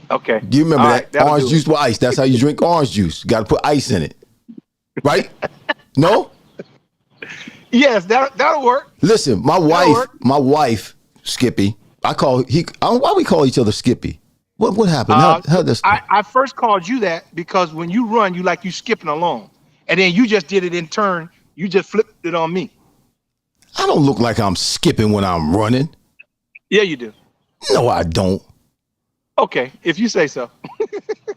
Okay. Do you remember all that? Right, orange juice with ice. That's how you drink orange juice. Got to put ice in it. Right? No? Yes, that'll work. Listen, my wife, Skippy, why we call each other Skippy? What happened? How this? I first called you that because when you run, you skipping along. And then you just did it in turn. You just flipped it on me. I don't look like I'm skipping when I'm running. Yeah, you do. No, I don't. Okay, if you say so.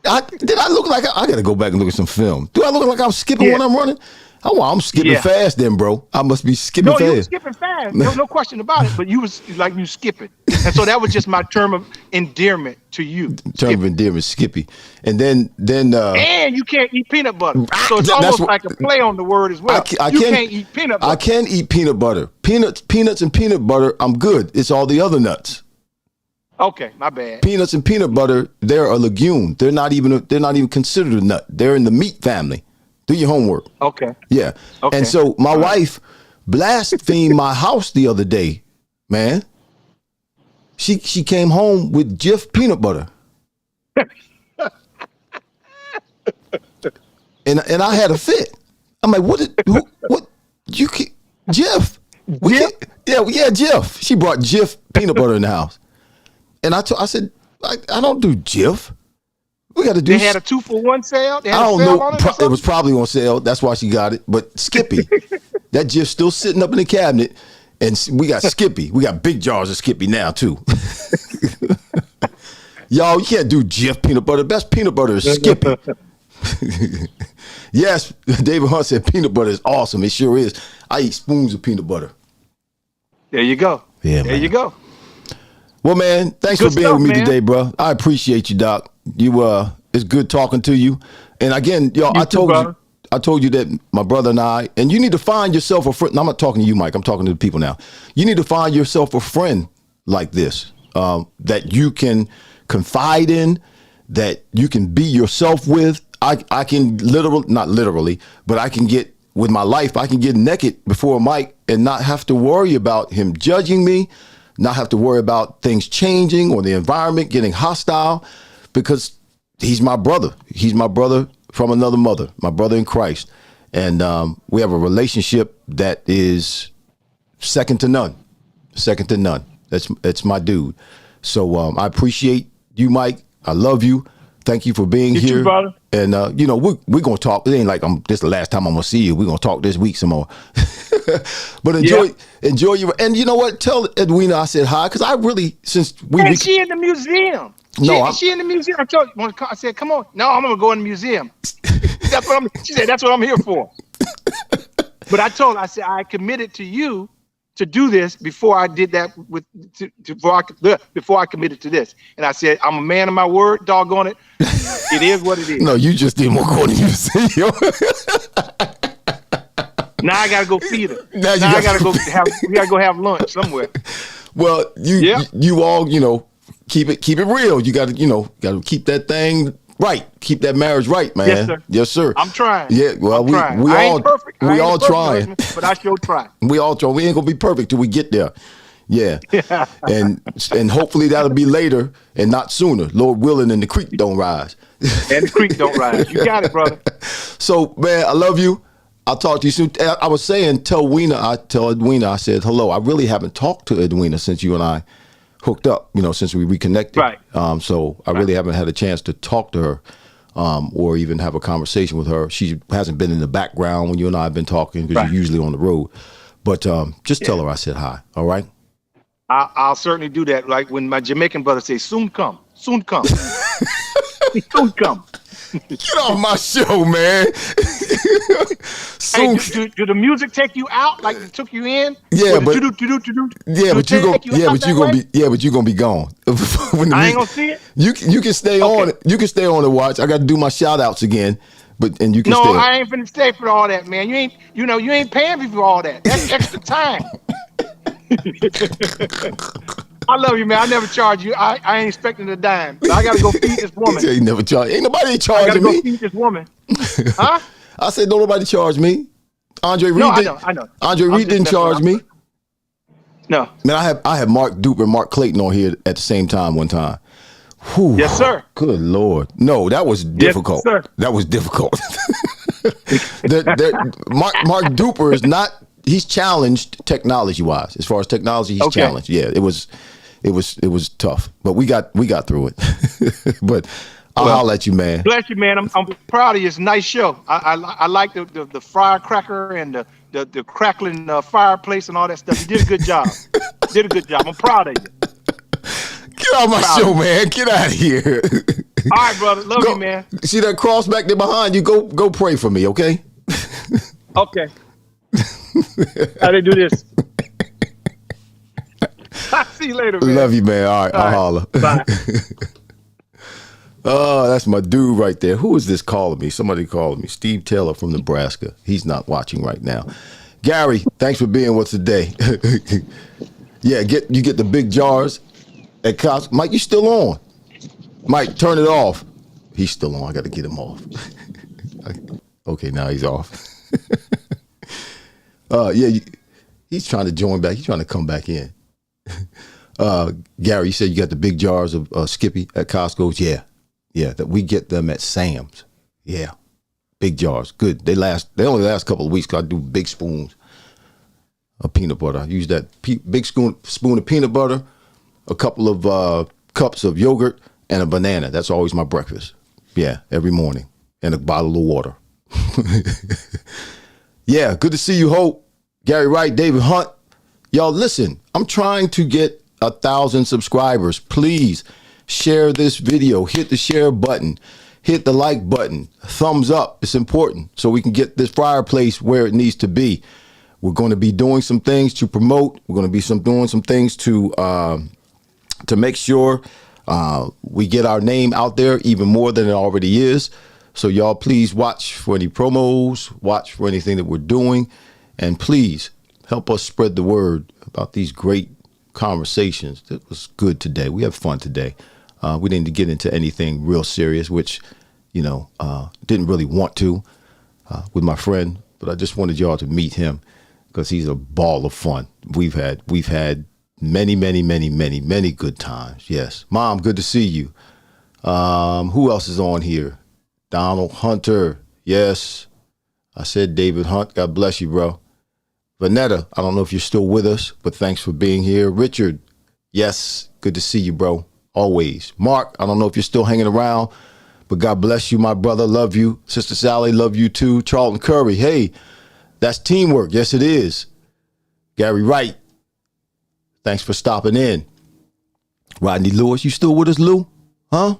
Did I look like I got to go back and look at some film? Do I look like I'm skipping when I'm running? Oh, I'm skipping fast then, bro. I must be skipping fast. No, you were skipping fast. No question about it. But you was like you skipping. And so that was just my term of endearment to you. Term of endearment, Skippy. And then and you can't eat peanut butter. So it's almost like a play on the word as well. You can't eat peanut butter. I can eat peanut butter. Peanuts and peanut butter, I'm good. It's all the other nuts. Okay, my bad. Peanuts and peanut butter, they're a legume. They're not even considered a nut. They're in the meat family. Do your homework. Okay. Yeah. Okay. And so my wife blasphemed my house the other day, man. She came home with Jif peanut butter. and I had a fit. I'm like, what you Jif? Yeah, Jif. She brought Jif peanut butter in the house. And I said, I don't do Jif. We got to do. They had a 2-for-1 sale. I don't know. It was probably on sale. That's why she got it. But Skippy, that Jif still sitting up in the cabinet, and we got Skippy. We got big jars of Skippy now too. Y'all, you can't do Jif peanut butter. Best peanut butter is Skippy. Yes, David Hunt said peanut butter is awesome. It sure is. I eat spoons of peanut butter. There you go. Yeah, there you go. Well, man, thanks for being with me today, bro. I appreciate you, Doc. It's good talking to you. And again, y'all, I told you that my brother and I, and you need to find yourself a friend. I'm not talking to you, Mike. I'm talking to the people now. You need to find yourself a friend like this, that you can confide in, that you can be yourself with. I can not literally, but I can get with my life. I can get naked before Mike and not have to worry about him judging me, not have to worry about things changing or the environment getting hostile, because he's my brother. He's my brother from another mother, my brother in Christ. And we have a relationship that is second to none. That's my dude. So I appreciate you, Mike. I love you. Thank you for being here. Too, brother. And, we're going to talk. It ain't like this is the last time I'm going to see you. We're going to talk this week some more. But enjoy your, and you know what? Tell Edwina I said hi, because I really, since we. And she in the museum. She in the museum. I said, come on. No, I'm going to go in the museum. She said, that's what I'm here for. But I told her, I said, I committed to you to do this before I did that before I committed to this. And I said, I'm a man of my word, doggone it. It is what it is. No, you just didn't want to go to the museum. Now I gotta go feed her. Now I gotta go have lunch somewhere. Well, you all, keep it real. You gotta keep that thing right. Keep that marriage right, man. Yes, sir. Yes, sir. I'm trying. Yeah, well, we ain't perfect. We all trying. But I sure try. We all try. We ain't gonna be perfect till we get there. Yeah. and hopefully that'll be later and not sooner. Lord willing, and the creek don't rise. And the creek don't rise. You got it, brother. So, man, I love you. I'll talk to you soon. I was saying, tell Edwina, I said, hello. I really haven't talked to Edwina since you and I hooked up, since we reconnected. Right. So I really haven't had a chance to talk to her or even have a conversation with her. She hasn't been in the background when you and I have been talking, because you're usually on the road. But just tell her I said hi. All right? I'll certainly do that. Like when my Jamaican brother says, soon come. Soon come. Soon come. Get off my show, man. Hey, Soon, do the music take you out like it took you in? yeah, Or the but do-do-do-do-do-do, yeah, do but it you go, take you yeah, out but that you gonna way? be, yeah, but you gonna be gone. When the I ain't music, gonna see it. you can stay Okay. on. You can stay on and watch. I got to do my shout outs again, and you can No, stay on. I ain't finna stay for all that, man. You ain't paying me for all that. That's extra time. I love you, man. I never charge you. I ain't expecting a dime. But I gotta go feed this woman. Ain't never charge. Ain't nobody I gotta charging go me. feed this woman. Huh? I said, don't nobody charge me. Andre No, Reed I did. know. Andre I'm Reed just didn't messing charge around. me. No. Man, I had Mark Duper and Mark Clayton on here at the same time one time. Whew. Yes, sir. Good Lord. No, that was difficult. sir. That was difficult. Mark Duper is not. He's challenged technology wise. As far as technology, he's Okay. challenged. Yeah, it was tough, but we got through it. But I'll holler at you, man. Bless you, man. I'm proud of you. It's a nice show. I like the firecracker and the crackling fireplace and all that stuff. You did a good job. Did a good job. I'm proud of you. Get out of my show, man. Get out of here. All right, brother. Love you, man. See that cross back there behind you? Go pray for me, okay? Okay. How they do this? I'll see you later, man. Love you, man. All right, I'll holler. Bye. Oh, that's my dude right there. Who is this calling me? Somebody calling me. Steve Taylor from Nebraska. He's not watching right now. Gary, thanks for being with us today. Yeah, you get the big jars at Costco. Mike, you still on? Mike, turn it off. He's still on. I got to get him off. Okay, now he's off. Yeah, he's trying to join back. He's trying to come back in. Gary, you said you got the big jars of Skippy at Costco's. Yeah, that we get them at Sam's. Yeah, big jars. Good. They only last a couple of weeks because I do big spoons of peanut butter. I use that big spoon of peanut butter, a couple of cups of yogurt, and a banana. That's always my breakfast. Yeah, every morning. And a bottle of water. Yeah, good to see you, Hope. Gary Wright, David Hunt. Y'all, listen, I'm trying to get 1,000 subscribers. Please share this video. Hit the share button. Hit the like button. Thumbs up. It's important so we can get this fireplace where it needs to be. We're going to be doing some things to promote. We're going to be doing some things to make sure we get our name out there even more than it already is. So y'all, please watch for any promos, watch for anything that we're doing, and please help us spread the word about these great conversations. It was good today. We had fun today. We didn't get into anything real serious, which, didn't really want to with my friend, but I just wanted y'all to meet him because he's a ball of fun. We've had many, many, many, many, many good times. Yes. Mom, good to see you. Who else is on here? Donald Hunter. Yes. I said David Hunt. God bless you, bro. Vanetta, I don't know if you're still with us, but thanks for being here. Richard, yes. Good to see you, bro. Always. Mark, I don't know if you're still hanging around, but God bless you, my brother. Love you. Sister Sally, love you too. Charlton Curry, hey, that's teamwork. Yes, it is. Gary Wright, thanks for stopping in. Rodney Lewis, you still with us, Lou? Huh?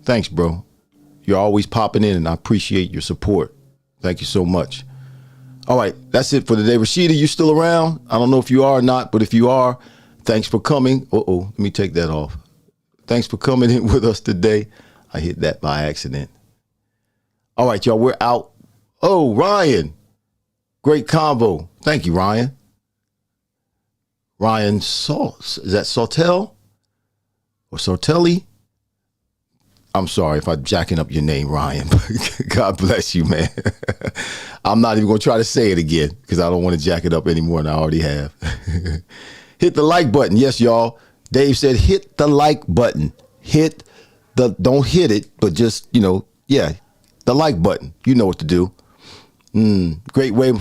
Thanks, bro. You're always popping in, and I appreciate your support. Thank you so much. All right, that's it for today. Rashida, you still around? I don't know if you are or not, but if you are, thanks for coming. Let me take that off. Thanks for coming in with us today. I hit that by accident. All right, y'all, we're out. Oh, Ryan. Great combo. Thank you, Ryan. Ryan Sauce. Is that Sautel? Or Sautelli? I'm sorry if I'm jacking up your name, Ryan. God bless you, man. I'm not even going to try to say it again because I don't want to jack it up any more than I already have. Hit the like button. Yes, y'all. Dave said hit the like button. Don't hit it, but just, the like button. You know what to do. Great way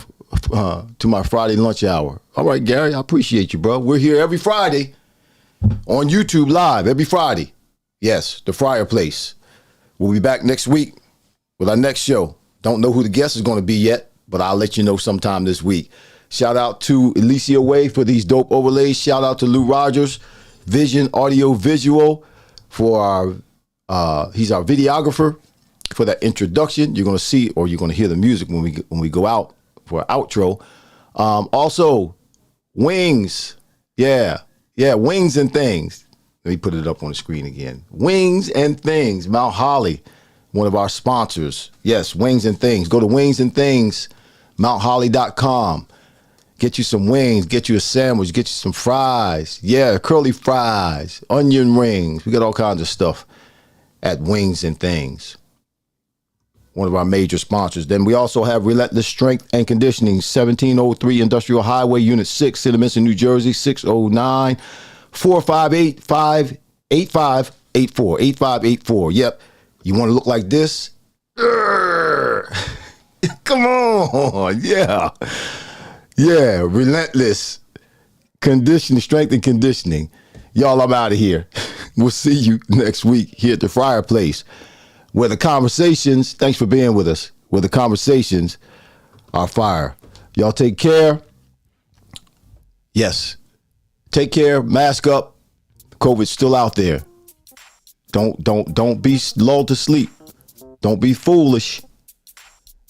to my Friday lunch hour. All right, Gary, I appreciate you, bro. We're here every Friday on YouTube Live, every Friday. Yes, the Fryar Place. We'll be back next week with our next show. Don't know who the guest is going to be yet, but I'll let you know sometime this week. Shout out to Alicia Way for these dope overlays. Shout out to Lou Rogers, Vision Audio Visual, for he's our videographer. for that introduction. You're going to see, or you're going to hear the music when we go out for our outro. Also, Wings. Yeah, Wings and Things. Let me put it up on the screen again. Wings and Things, Mount Holly, one of our sponsors. Yes, Wings and Things. Go to Wings and Things, mountholly.com. Get you some wings, get you a sandwich, get you some fries. Yeah, curly fries, onion rings. We got all kinds of stuff at Wings and Things, one of our major sponsors. Then we also have Relentless Strength and Conditioning, 1703 Industrial Highway, Unit 6, Cinnamon, New Jersey, 609-458-8584, 8584. Yep. You want to look like this? Come on. Yeah. Yeah. Relentless Conditioning, Strength and Conditioning. Y'all, I'm out of here. We'll see you next week here at the Fryar Place, where the conversations, thanks for being with us, where the conversations are fire. Y'all take care. Yes. Take care. Mask up. COVID's still out there. Don't be lulled to sleep. Don't be foolish.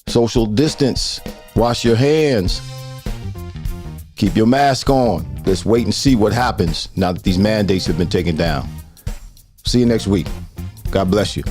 Social distance. Wash your hands. Keep your mask on. Let's wait and see what happens now that these mandates have been taken down. See you next week. God bless you.